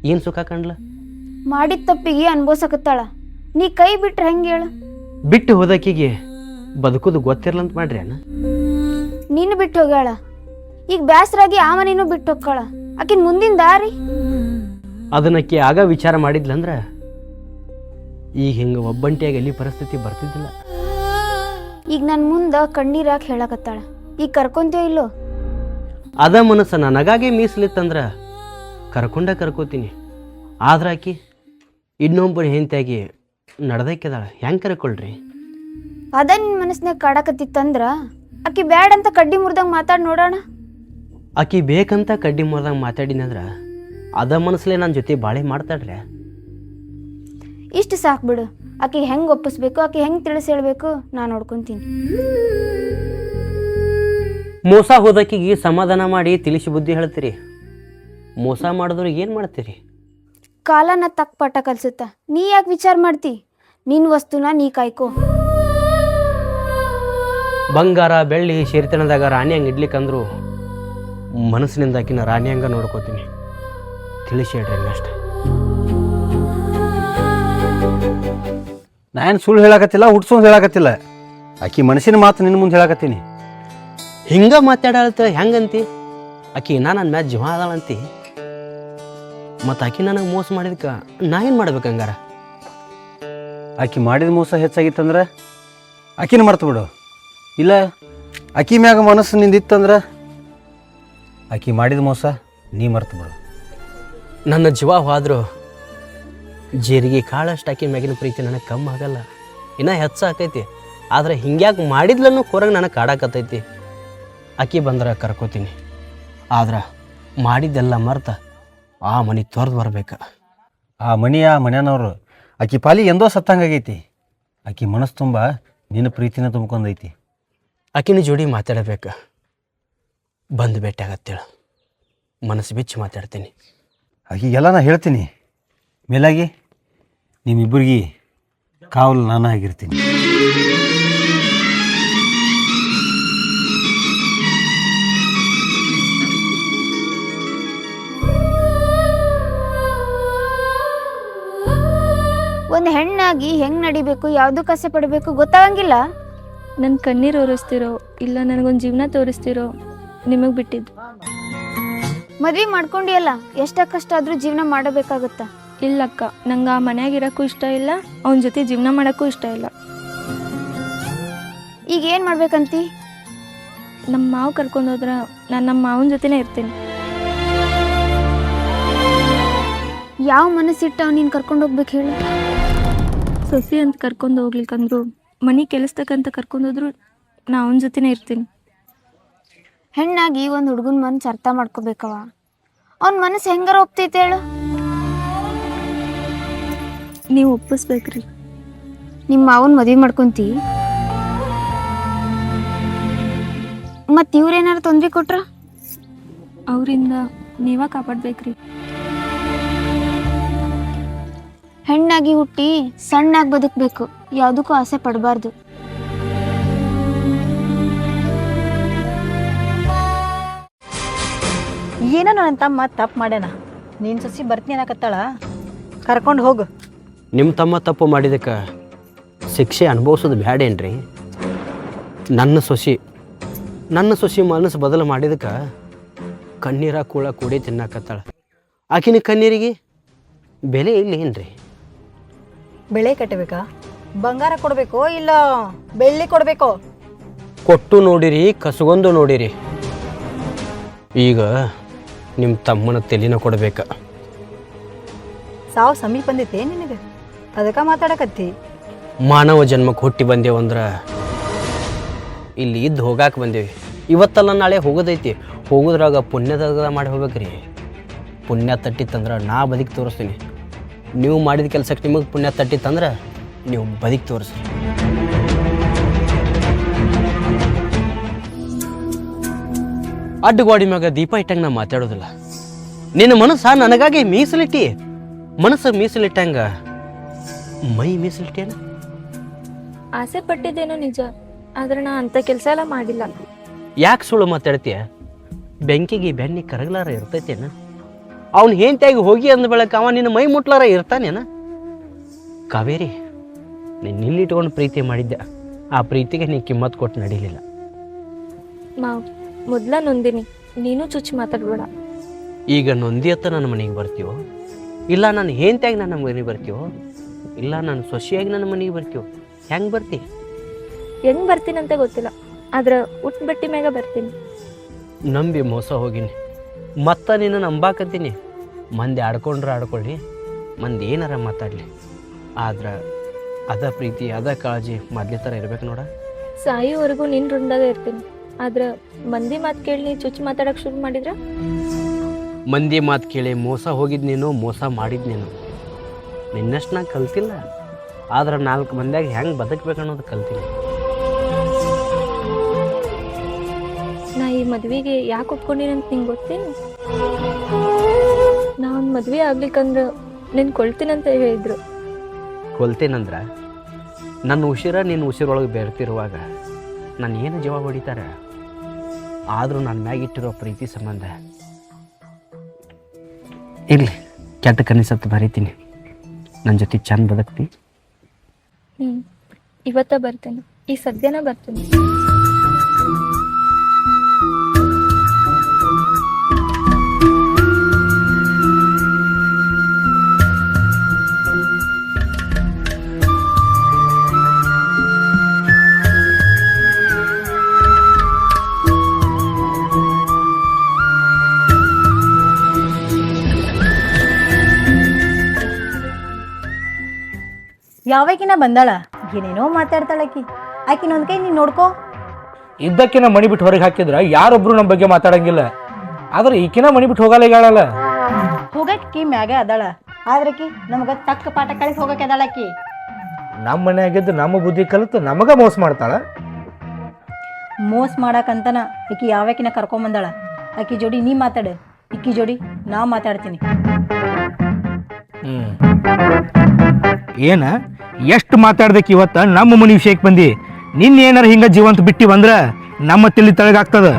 ಏನು ಸುಖ ಕಾಣಲ್ಲ.
ಮಾಡಿದ ತಪ್ಪಿಗೆ ಅನ್ಭವಿಸಕತ್ತಾಳ. ನೀ ಕೈ ಬಿಟ್ರೆ ಹೆಂಗೆ ಹೇಳು?
ಬಿಟ್ಟು ಹೋದಕ್ಕಿಗೆ ಬದುಕೋದು ಗೊತ್ತಿರ್ಲಂತ ಮಾಡ್ರಿ ಅಣ್ಣ.
ನೀನು ಬಿಟ್ಟು ಹೋಗ್ಯಾಳ, ಈಗ ಬ್ಯಾಸರಾಗಿ ಆ ಮನೇನು ಬಿಟ್ಟು ಹೋಗ್ಕಾಳ. ಆಕಿನ ಮುಂದಿನ ದಾರಿ
ಅದನ್ನಕ್ಕೆ ಆಗ ವಿಚಾರ ಮಾಡಿದ್ಲಂದ್ರೆ ಈಗ ಹಿಂಗೆ ಒಬ್ಬಂಟಿಯಾಗಿ ಎಲ್ಲಿ ಪರಿಸ್ಥಿತಿ ಬರ್ತಿದ್ದಿಲ್ಲ.
ಈಗ ನನ್ನ ಮುಂದೆ ಕಣ್ಣೀರಾಗಿ ಹೇಳಕತ್ತಾಳ. ಈಗ ಕರ್ಕೊಂತೀಯೋ ಇಲ್ಲೋ?
ಅದ ಮನಸ್ಸು ನನಗಾಗೆ ಮೀಸಲಿತ್ತಂದ್ರೆ ಕರ್ಕೋತೀನಿ. ಆದ್ರೆ ಆಕಿ ಇನ್ನೊಬ್ಬರು ಹೆಂಡತಿಯಾಗಿ ನಡೆದಕ್ಕಿದಾಳ, ಹೆಂಗೆ ಕರ್ಕೊಳ್ರಿ?
ಅದ ನಿನ್ನ ಮನಸ್ಸಿನಾಗ ಕಾಡಕತ್ತಿತ್ತಂದ್ರ ಆಕಿ ಬ್ಯಾಡ ಅಂತ ಕಡ್ಡಿ ಮುರಿದಾಗ ಮಾತಾಡಿ ನೋಡೋಣ.
ಆಕಿ ಬೇಕಂತ ಕಡ್ಡಿ ಮುರಿದಾಗ ಮಾತಾಡಿನಂದ್ರೆ ಅದ ಮನಸ್ಸಲ್ಲೇ ನನ್ನ ಜೊತೆ ಬಾಳೆ ಮಾಡ್ತಾಳ್ರಿ.
ಇಷ್ಟು ಸಾಕು ಬಿಡು. ಆಕಿಗೆ ಹೆಂಗೆ ಒಪ್ಪಿಸ್ಬೇಕು, ಆಕಿ ಹೆಂಗೆ ತಿಳಿಸಿ ಹೇಳ್ಬೇಕು ನಾ ನೋಡ್ಕೊತೀನಿ.
ಮೋಸ ಹೋದಕ್ಕಿಗೆ ಸಮಾಧಾನ ಮಾಡಿ ತಿಳಿಸಿ ಬುದ್ಧಿ ಹೇಳ್ತೀರಿ. ಮೋಸ ಮಾಡಿದವ್ರಿಗೆ ಏನು ಮಾಡ್ತೀರಿ?
ಕಾಲನ ತಕ್ಕ ಪಾಠ ಕಲ್ಸುತ್ತ. ನೀ ಯಾಕೆ ವಿಚಾರ ಮಾಡ್ತಿ? ನಿನ್ನ ವಸ್ತುನ ನೀ ಕಾಯ್ಕೋ.
ಬಂಗಾರ ಬೆಳ್ಳಿ ಸಿರಿತನದಾಗ ರಾಣಿ ಹಂಗೆ ಇಡ್ಲಿಕ್ಕಂದ್ರು ಮನಸ್ಸಿನಿಂದ ಆಕಿನ ರಾಣಿ ಹಂಗೆ ನೋಡ್ಕೋತೀನಿ. ತಿಳಿಸಿ ಹೇಳ್ರಿ ಇನ್ನಷ್ಟು.
ನಾನು ಸುಳ್ಳು ಹೇಳಕತ್ತಿಲ್ಲ, ಹುಡ್ಸೋದು ಹೇಳಕತ್ತಿಲ್ಲ. ಆಕಿ ಮನಸ್ಸಿನ ಮಾತು ನಿನ್ನ ಮುಂದೆ ಹೇಳಕತ್ತೀನಿ.
ಹಿಂಗೆ ಮಾತಾಡಲ್ತ ಹೆಂಗಂತಿ? ಆಕಿ ನನ್ನ ಮ್ಯಾಚ್ ಜೀವ ಅದಾಳಂತಿ. ಮತ್ತು ಆಕಿ ನನಗೆ ಮೋಸ ಮಾಡಿದ್ಕ ನಾ ಏನು ಮಾಡ್ಬೇಕು ಹಂಗಾರ?
ಆಕಿ ಮಾಡಿದ ಮೋಸ ಹೆಚ್ಚಾಗಿತ್ತಂದ್ರೆ ಆಕಿನ ಮರ್ತು ಬಿಡು. ಇಲ್ಲ ಆಕಿ ಮ್ಯಾಗ ಮನಸ್ಸು ನಿಂದಿತ್ತಂದ್ರೆ ಆಕಿ ಮಾಡಿದ ಮೋಸ ನೀ ಮರ್ತು ಬಿಡು.
ನನ್ನ ಜೀವ ಹೋದ್ರು ಜೀರಿಗೆ ಕಾಳಷ್ಟು ಆಕಿ ಮ್ಯಾಗಿನ ಪ್ರೀತಿ ನನಗೆ ಕಮ್ಮಿ ಆಗಲ್ಲ, ಇನ್ನೂ ಹೆಚ್ಚಾಕೈತಿ. ಆದರೆ ಹಿಂಗ್ಯಾಕೆ ಮಾಡಿದ್ಲನ್ನು ಕೊರಗೆ ನನಗೆ ಕಾಡಾಕತ್ತೈತಿ. ಆಕಿ ಬಂದ್ರೆ ಕರ್ಕೋತೀನಿ, ಆದ್ರೆ ಮಾಡಿದ್ದೆಲ್ಲ ಮರ್ತ ಆ ಮನೆ ತೊರೆದು ಬರ್ಬೇಕು.
ಆ ಮನೆಯವ್ರು ಆಕಿ ಪಾಲಿ ಎಂದೋ ಸತ್ತಂಗಾಗೈತಿ. ಆಕಿ ಮನಸ್ಸು ತುಂಬ ನಿನ್ನ ಪ್ರೀತಿನ ತುಂಬ್ಕೊಂಡೈತಿ.
ಆಕಿನ ಜೋಡಿ ಮಾತಾಡಬೇಕು. ಬಂದು ಭೇಟಿಯಾಗತ್ತೇಳು, ಮನಸ್ಸು ಬಿಚ್ಚಿ ಮಾತಾಡ್ತೀನಿ.
ಆಕಿಗೆಲ್ಲ ನಾ ಹೇಳ್ತೀನಿ. ಮೇಲಾಗಿ ನಿಮ್ಮಿಬ್ಬರಿಗೆ ಕಾವಲು ನಾನು ಆಗಿರ್ತೀನಿ.
ಒಂದು ಹೆಣ್ಣಾಗಿ ಹೆಂಗೆ ನಡಿಬೇಕು, ಯಾವುದಕ್ಕೆ ಆಸೆ ಪಡಬೇಕು ಗೊತ್ತಾಗಂಗಿಲ್ಲ.
ನನ್ನ ಕಣ್ಣೀರು ಒರೆಸ್ತಿರೋ ಇಲ್ಲ ನನಗೊಂದು ಜೀವನ ತೋರಿಸ್ತಿರೋ ನಿಮಗೆ ಬಿಟ್ಟಿದ್ದು.
ಮದ್ವೆ ಮಾಡ್ಕೊಂಡಿಯಲ್ಲ, ಎಷ್ಟ ಕಷ್ಟ ಆದ್ರೂ ಜೀವನ ಮಾಡಬೇಕಾಗುತ್ತ.
ಇಲ್ಲಕ್ಕ, ನಂಗೆ ಆ ಮನ್ಯಾಗ ಇರೋಕ್ಕೂ ಇಷ್ಟ ಇಲ್ಲ, ಅವನ ಜೊತೆ ಜೀವನ ಮಾಡೋಕ್ಕೂ ಇಷ್ಟ ಇಲ್ಲ.
ಈಗ ಏನು ಮಾಡ್ಬೇಕಂತಿ?
ನಮ್ಮ ಮಾವು ಕರ್ಕೊಂಡೋದ್ರೆ ನಾನು ನಮ್ಮ ಮಾವನ ಜೊತೆನೇ ಇರ್ತೀನಿ.
ಯಾವ ಮನಸ್ಸಿಟ್ಟು ಅವ್ನು ನೀನು ಕರ್ಕೊಂಡು ಹೋಗ್ಬೇಕು ಹೇಳು?
ಸೊಸಿ ಅಂತ ಕರ್ಕೊಂಡು ಹೋಗ್ಲಿಕ್ಕಂದ್ರು, ಮನೆ ಕೆಲಸದಕ್ಕಂತ ಕರ್ಕೊಂಡೋದ್ರು ನಾ ಅವನ ಜೊತೆನೇ ಇರ್ತೀನಿ.
ಹೆಣ್ಣಾಗಿ ಒಂದು ಹುಡುಗನ ಮನಸ್ಸು ಅರ್ಥ ಮಾಡ್ಕೋಬೇಕವ. ಅವ್ನ ಮನಸ್ಸು ಹೆಂಗಾರ ಒಪ್ತೈತೆ ಹೇಳು?
ನೀವು ಒಪ್ಪಿಸ್ಬೇಕ್ರಿ.
ನಿಮ್ಮ ಮಾವನ ಮದುವೆ ಮಾಡ್ಕೊಂತಿ? ಮತ್ತು ಇವ್ರೇನಾರು ತೊಂದರೆ ಕೊಟ್ರ?
ಅವರಿಂದ ನೀವ ಕಾಪಾಡ್ಬೇಕ್ರಿ.
ಹೆಣ್ಣಾಗಿ ಹುಟ್ಟಿ ಸಣ್ಣಾಗಿ ಬದುಕಬೇಕು, ಯಾವುದಕ್ಕೂ ಆಸೆ ಪಡಬಾರ್ದು.
ಏನೋ ನನ್ನ ತಮ್ಮ ತಪ್ಪು ಮಾಡ್ಯಾನ. ನೀನು ಸಸಿ ಬರ್ತೀನಿ ಅನ್ನಕತ್ತಾಳ, ಕರ್ಕೊಂಡು ಹೋಗು.
ನಿಮ್ಮ ತಮ್ಮ ತಪ್ಪು ಮಾಡಿದಕ್ಕೆ ಶಿಕ್ಷೆ ಅನುಭವಿಸೋದು ಬ್ಯಾಡೇನ್ರಿ. ನನ್ನ ಸೊಸಿ ಮನಸ್ಸು ಬದಲು ಮಾಡಿದಕ್ಕೆ ಕಣ್ಣೀರ ಕೂಳ ಕೂಡಿ ತಿನ್ನಕತ್ತಾಳ. ಆಕಿನ ಕಣ್ಣೀರಿಗೆ ಬೆಲೆ ಇಲ್ಲೇನ್ರಿ?
ಬೆಳೆ ಕಟ್ಟಬೇಕಾ? ಬಂಗಾರ ಕೊಡಬೇಕೋ ಇಲ್ಲ ಬೆಳ್ಳಿ ಕೊಡಬೇಕೋ?
ಕೊಟ್ಟು ನೋಡಿರಿ, ಕಸಗೊಂದು ನೋಡಿರಿ. ಈಗ ನಿಮ್ಮ ತಮ್ಮನ ತಲೆನ ಕೊಡ್ಬೇಕ.
ಸಾವು ಸಮೀಪ ಬಂದೈತೆ ನಿನಗೆ, ಅದಕ್ಕೆ ಮಾತಾಡಕತ್ತಿ.
ಮಾನವ ಜನ್ಮಕ್ಕೆ ಹುಟ್ಟಿ ಬಂದೇವಂದ್ರೆ ಇಲ್ಲಿ ಇದ್ದು ಹೋಗಾಕೆ ಬಂದೇವಿ. ಇವತ್ತಲ್ಲ ನಾಳೆ ಹೋಗೋದೈತಿ. ಹೋಗೋದ್ರಾಗ ಪುಣ್ಯದಾಗ ಮಾಡಿ ಹೋಗ್ಬೇಕ್ರಿ. ಪುಣ್ಯ ತಟ್ಟಿತ್ತಂದ್ರೆ ನಾ ಬದುಕಿ ತೋರಿಸ್ತೀನಿ. ನೀವು ಮಾಡಿದ ಕೆಲಸಕ್ಕೆ ನಿಮಗೆ ಪುಣ್ಯ ತಟ್ಟಿತ್ತಂದ್ರೆ ನೀವು ಬದುಕಿ ತೋರಿಸ್ರಿ. ಅಡ್ಡಗೋಡಿ ಮ್ಯಾಗ ದೀಪ ಇಟ್ಟಂಗೆ ನಾ ಮಾತಾಡೋದಿಲ್ಲ. ನಿನ್ನ ಮನಸ್ಸ ನನಗಾಗಿ ಮೀಸಲಿಟ್ಟಿ. ಮನಸ್ಸು ಮೀಸಲಿಟ್ಟಂಗ ಮೈ ಮೀಸಲಿಟ್ಟೇನ?
ಆಸೆ ಪಟ್ಟಿದ್ದೇನೋ ನಿಜ, ಆದ್ರೆ ನಾ ಅಂಥ ಕೆಲಸ ಎಲ್ಲ ಮಾಡಿಲ್ಲ.
ಯಾಕೆ ಸುಳ್ಳು ಮಾತಾಡ್ತೀಯ? ಬೆಂಕಿಗೆ ಬೆನ್ನಿ ಕರಗಲಾರ ಇರ್ತೈತೇನ? ಅವ್ನು ಹೆಂಡತಿಯಾಗಿ ಹೋಗಿ ಅಂದ ಬೆಳಕ ಅವ ನಿನ್ನ ಮೈ ಮುಟ್ಲಾರ ಇರ್ತಾನೇನ? ಕಾವೇರಿ, ನೀನು ನಿಲ್ಲಿಟ್ಕೊಂಡು ಪ್ರೀತಿ ಮಾಡಿದ್ದೆ. ಆ ಪ್ರೀತಿಗೆ ನೀ ಕಿಮ್ಮತ್ತು ಕೊಟ್ಟು ನಡೀಲಿಲ್ಲ.
ಮಾವ್, ಮೊದ್ಲ ನೊಂದಿನಿ, ನೀನು ಚುಚ್ಚಿ ಮಾತಾಡ್ಬೇಡ.
ಈಗ ನೊಂದಿಯತ್ತ ನನ್ನ ಮನೆಗೆ ಬರ್ತೀವೋ, ಇಲ್ಲ ನಾನು ಹೆಂಡತಿಯಾಗಿ ನನ್ನ ಮನೆಗೆ ಬರ್ತೀವೋ, ಇಲ್ಲ ನಾನು ಸೊಸೆಯಾಗಿ ನನ್ನ ಮನೆಗೆ ಬರ್ತೀವೋ? ಹೆಂಗೆ ಬರ್ತಿ?
ಹೆಂಗ್ ಬರ್ತೀನಂತ ಗೊತ್ತಿಲ್ಲ, ಆದ್ರೆ ಉಟ್ ಬಟ್ಟಿ ಮ್ಯಾಗ ಬರ್ತೀನಿ.
ನಂಬಿ ಮೋಸ ಹೋಗಿನಿ, ಮತ್ತೆ ನಿನ್ನ ನಂಬಾಕತ್ತೀನಿ. ಮಂದಿ ಆಡ್ಕೊಂಡ್ರೆ ಆಡ್ಕೊಳ್ಳಿ, ಮಂದಿ ಏನಾರ ಮಾತಾಡಲಿ, ಆದ್ರೆ ಅದ ಪ್ರೀತಿ ಅದ ಕಾಳಜಿ ಮೊದಲೇ ಥರ ಇರ್ಬೇಕು ನೋಡ.
ಸಾಯೋವರೆಗೂ ನಿನ್ನ ಋಣದಾಗ ಇರ್ತೀನಿ, ಆದ್ರೆ ಮಂದಿ ಮಾತು ಕೇಳಿ ನೀ ಚುಚ್ಚಿ ಮಾತಾಡಕ್ಕೆ ಶುರು ಮಾಡಿದ್ರೆ?
ಮಂದಿ ಮಾತು ಕೇಳಿ ಮೋಸ ಹೋಗಿದ್ನೇನು, ಮೋಸ ಮಾಡಿದ್ನೇನು. ನಿನ್ನಷ್ಟು ನಾ ಕಲ್ತಿಲ್ಲ, ಆದ್ರೆ 4 ಮಂದಿಯಾಗ ಹೆಂಗೆ ಬದುಕಬೇಕು ಅನ್ನೋದು ಕಲ್ತೀನಿ.
ನಾ ಈ ಮದ್ವೆಗೆ ಯಾಕೆ ಒಪ್ಕೊಂಡಿನಂತ ನಿಂಗೆ ಗೊತ್ತೇನು? ನಾ ಒಂದು ಮದ್ವೆ ಆಗ್ಲಿಕ್ಕಂದ್ರೆ ನಿನ್ನ ಕೊಳ್ತೀನಂತ ಹೇಳಿದ್ರು.
ಕೊಲ್ತೇನಂದ್ರೆ ನನ್ನ ಉಸಿರ ನಿನ್ನ ಉಸಿರೊಳಗೆ ಬೆರ್ತಿರುವಾಗ ನಾನು ಏನು ಜೀವ ಹೊಡಿತಾರೆ? ಆದರೂ ನನ್ನ ಮ್ಯಾಗಿಟ್ಟಿರೋ ಪ್ರೀತಿ ಸಂಬಂಧ ಇರಲಿ, ಕೆಟ್ಟ ಕನಸತ್ತು ಬರೀತೀನಿ. ನನ್ನ ಜೊತೆ ಚಂದ ಬದುಕ್ತಿ.
ಇವತ್ತ ಬರ್ತೇನೆ, ಈ ಸದ್ಯನ ಬರ್ತೀನಿ.
ಯಾವಾಗಿನ ಬಂದಾಳ, ಏನೇನೋ ಮಾತಾಡ್ತಾಳಕಿ. ಆಕಿನ ಒಂದ್ ಕೈ ನೀನ್ ನೋಡ್ಕೋ.
ಇದ್ದಕ್ಕಿನ ಮಣಿ ಬಿಟ್ಟು ಹೊರಗೆ ಹಾಕಿದ್ರೆ ಯಾರೊಬ್ರು ನಮ್ಮ ಬಗ್ಗೆ ಮಾತಾಡಂಗಿಲ್ಲ. ಆದ್ರೆ ಈಕಿನ ಮಣಿ ಬಿಟ್ಟು ಹೋಗಲ್ಲ ಈಗಾಳಲ್ಲ.
ಹೋಗಕ್ಕಿ ಮ್ಯಾಗ ಅದಾಳ, ಆದ್ರಕಿ ನಮಗ ತಕ್ಕ ಪಾಠ ಕಳಿಸಿ ಹೋಗಕ್ಕೆ ಅದಾಳಕಿ.
ನಮ್ಮ ಮನೆಯಾಗಿದ್ದು ನಮ್ಮ ಬುದ್ಧಿ ಕಲಿತು ನಮಗ ಮೋಸ ಮಾಡ್ತಾಳ.
ಮೋಸ ಮಾಡಕಂತನ ಆಕಿ ಯಾವಕಿನ ಕರ್ಕೊಂಬಂದಾಳ. ಆಕಿ ಜೋಡಿ ನೀ ಮಾತಾಡ, ಇಕ್ಕಿ ಜೋಡಿ ನಾ ಮಾತಾಡ್ತೀನಿ.
ಏನ ಎಷ್ಟು ಮಾತಾಡ್ದಕ್ಕೆ ಇವತ್ತ ನಮ್ಮ ಮನೆ ವಿಷಯಕ್ಕೆ ಬಂದಿ. ನಿನ್ನೇನಾರ ಹಿಂಗ ಜೀವಂತ ಬಿಟ್ಟಿ ಬಂದ್ರ ನಮ್ಮ ತಲೆ ತಳಗಾಗ್ತದ.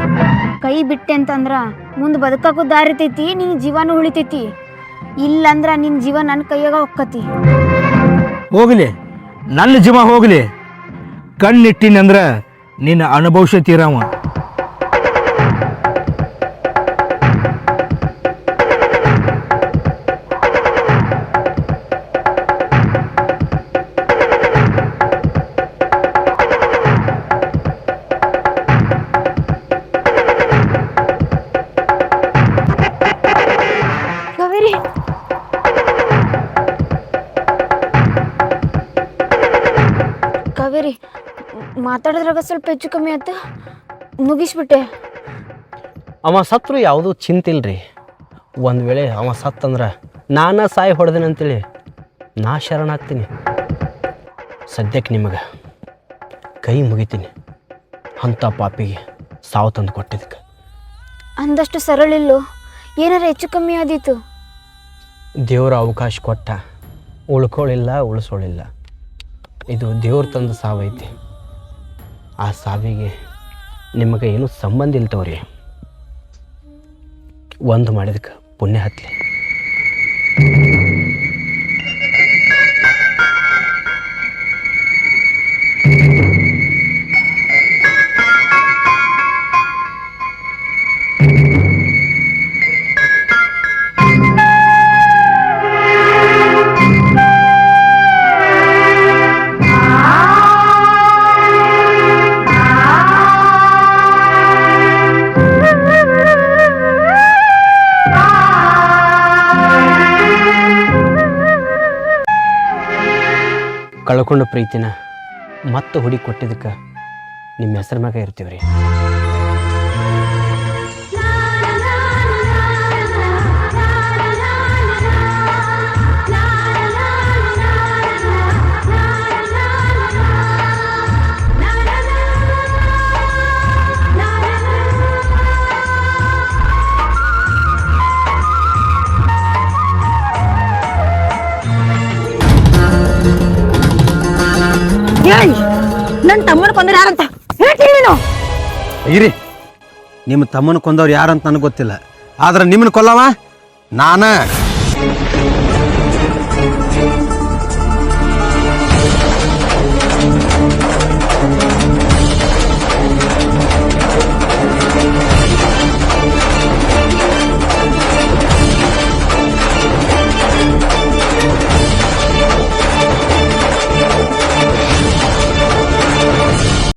ಕೈ ಬಿಟ್ಟೆ ಅಂತಂದ್ರ ಮುಂದೆ ಬದುಕಕ್ಕೂ ದಾರಿ ಇರ್ತೈತಿ, ನಿನ್ ಜೀವನೂ ಉಳಿತೈತಿ. ಇಲ್ಲಂದ್ರ ನಿನ್ ಜೀವ ನನ್ನ ಕೈಯಾಗ ಹೊಕ್ಕತಿ.
ಹೋಗ್ಲಿ, ನನ್ನ ಜೀವ ಹೋಗ್ಲಿ, ಕಣ್ಣಿಟ್ಟಿನಂದ್ರ ನಿನ್ನ ಅನುಭವಿಸ ತೀರವ.
ಕಾವೇರಿ, ಕಾವೇರಿ, ಮಾತಾಡಿದ್ರಾಗ ಸ್ವಲ್ಪ ಹೆಚ್ಚು ಕಮ್ಮಿ ಆಯ್ತು, ಮುಗಿಸ್ಬಿಟ್ಟೆ.
ಅವ ಸತ್ರು ಯಾವುದೂ ಚಿಂತಿಲ್ರಿ. ಒಂದು ವೇಳೆ ಅವ ಸತ್ತಂದ್ರೆ ನಾನು ಸಾಯಿ ಹೊಡೆದೇನಂತೇಳಿ ನಾ ಶರಣಾಗ್ತೀನಿ. ಸದ್ಯಕ್ಕೆ ನಿಮಗೆ ಕೈ ಮುಗಿತೀನಿ, ಅಂಥ ಪಾಪಿಗೆ ಸಾವು ತಂದು ಕೊಟ್ಟಿದ್ದಕ್ಕೆ.
ಅಂದಷ್ಟು ಸರಳಿಲ್ಲೋ, ಏನಾರ ಹೆಚ್ಚು ಕಮ್ಮಿ ಆದೀತು.
ದೇವ್ರ ಅವಕಾಶ ಕೊಟ್ಟ, ಉಳ್ಕೊಳ್ಳಿಲ್ಲ ಉಳಿಸೋಳಿಲ್ಲ. ಇದು ದೇವ್ರ ತಂದು ಸಾವೈತಿ. ಆ ಸಾವಿಗೆ ನಿಮಗೆ ಏನೂ ಸಂಬಂಧ ಇಲ್ತವ್ರಿ. ಒಂದು ಮಾಡಿದಕ್ಕೆ ಪುಣ್ಯ ಹತ್ತಲಿ. ಕಳ್ಕೊಂಡ ಪ್ರೀತಿನ ಮತ್ತೆ ಹುಡುಕಿ ಕೊಟ್ಟಿದ್ದಕ್ಕೆ ನಿಮ್ಮ ಹೆಸರು ಮ್ಯಾಗ ಇರ್ತೀವಿ ರೀ.
ಏಯ್ ನನ್ನ ತಮ್ಮನ ಕೊಂದ್ರೆ ಯಾರಂತ ಹೇಳ್ತೀನಿ ನೀನು.
ಇರಿ, ನಿಮ್ಮ ತಮ್ಮನ ಕೊಂದವ್ರು ಯಾರಂತ ನನಗೆ ಗೊತ್ತಿಲ್ಲ, ಆದ್ರೆ ನಿಮ್ಮನ್ನ ಕೊಲ್ಲವ ನಾನ.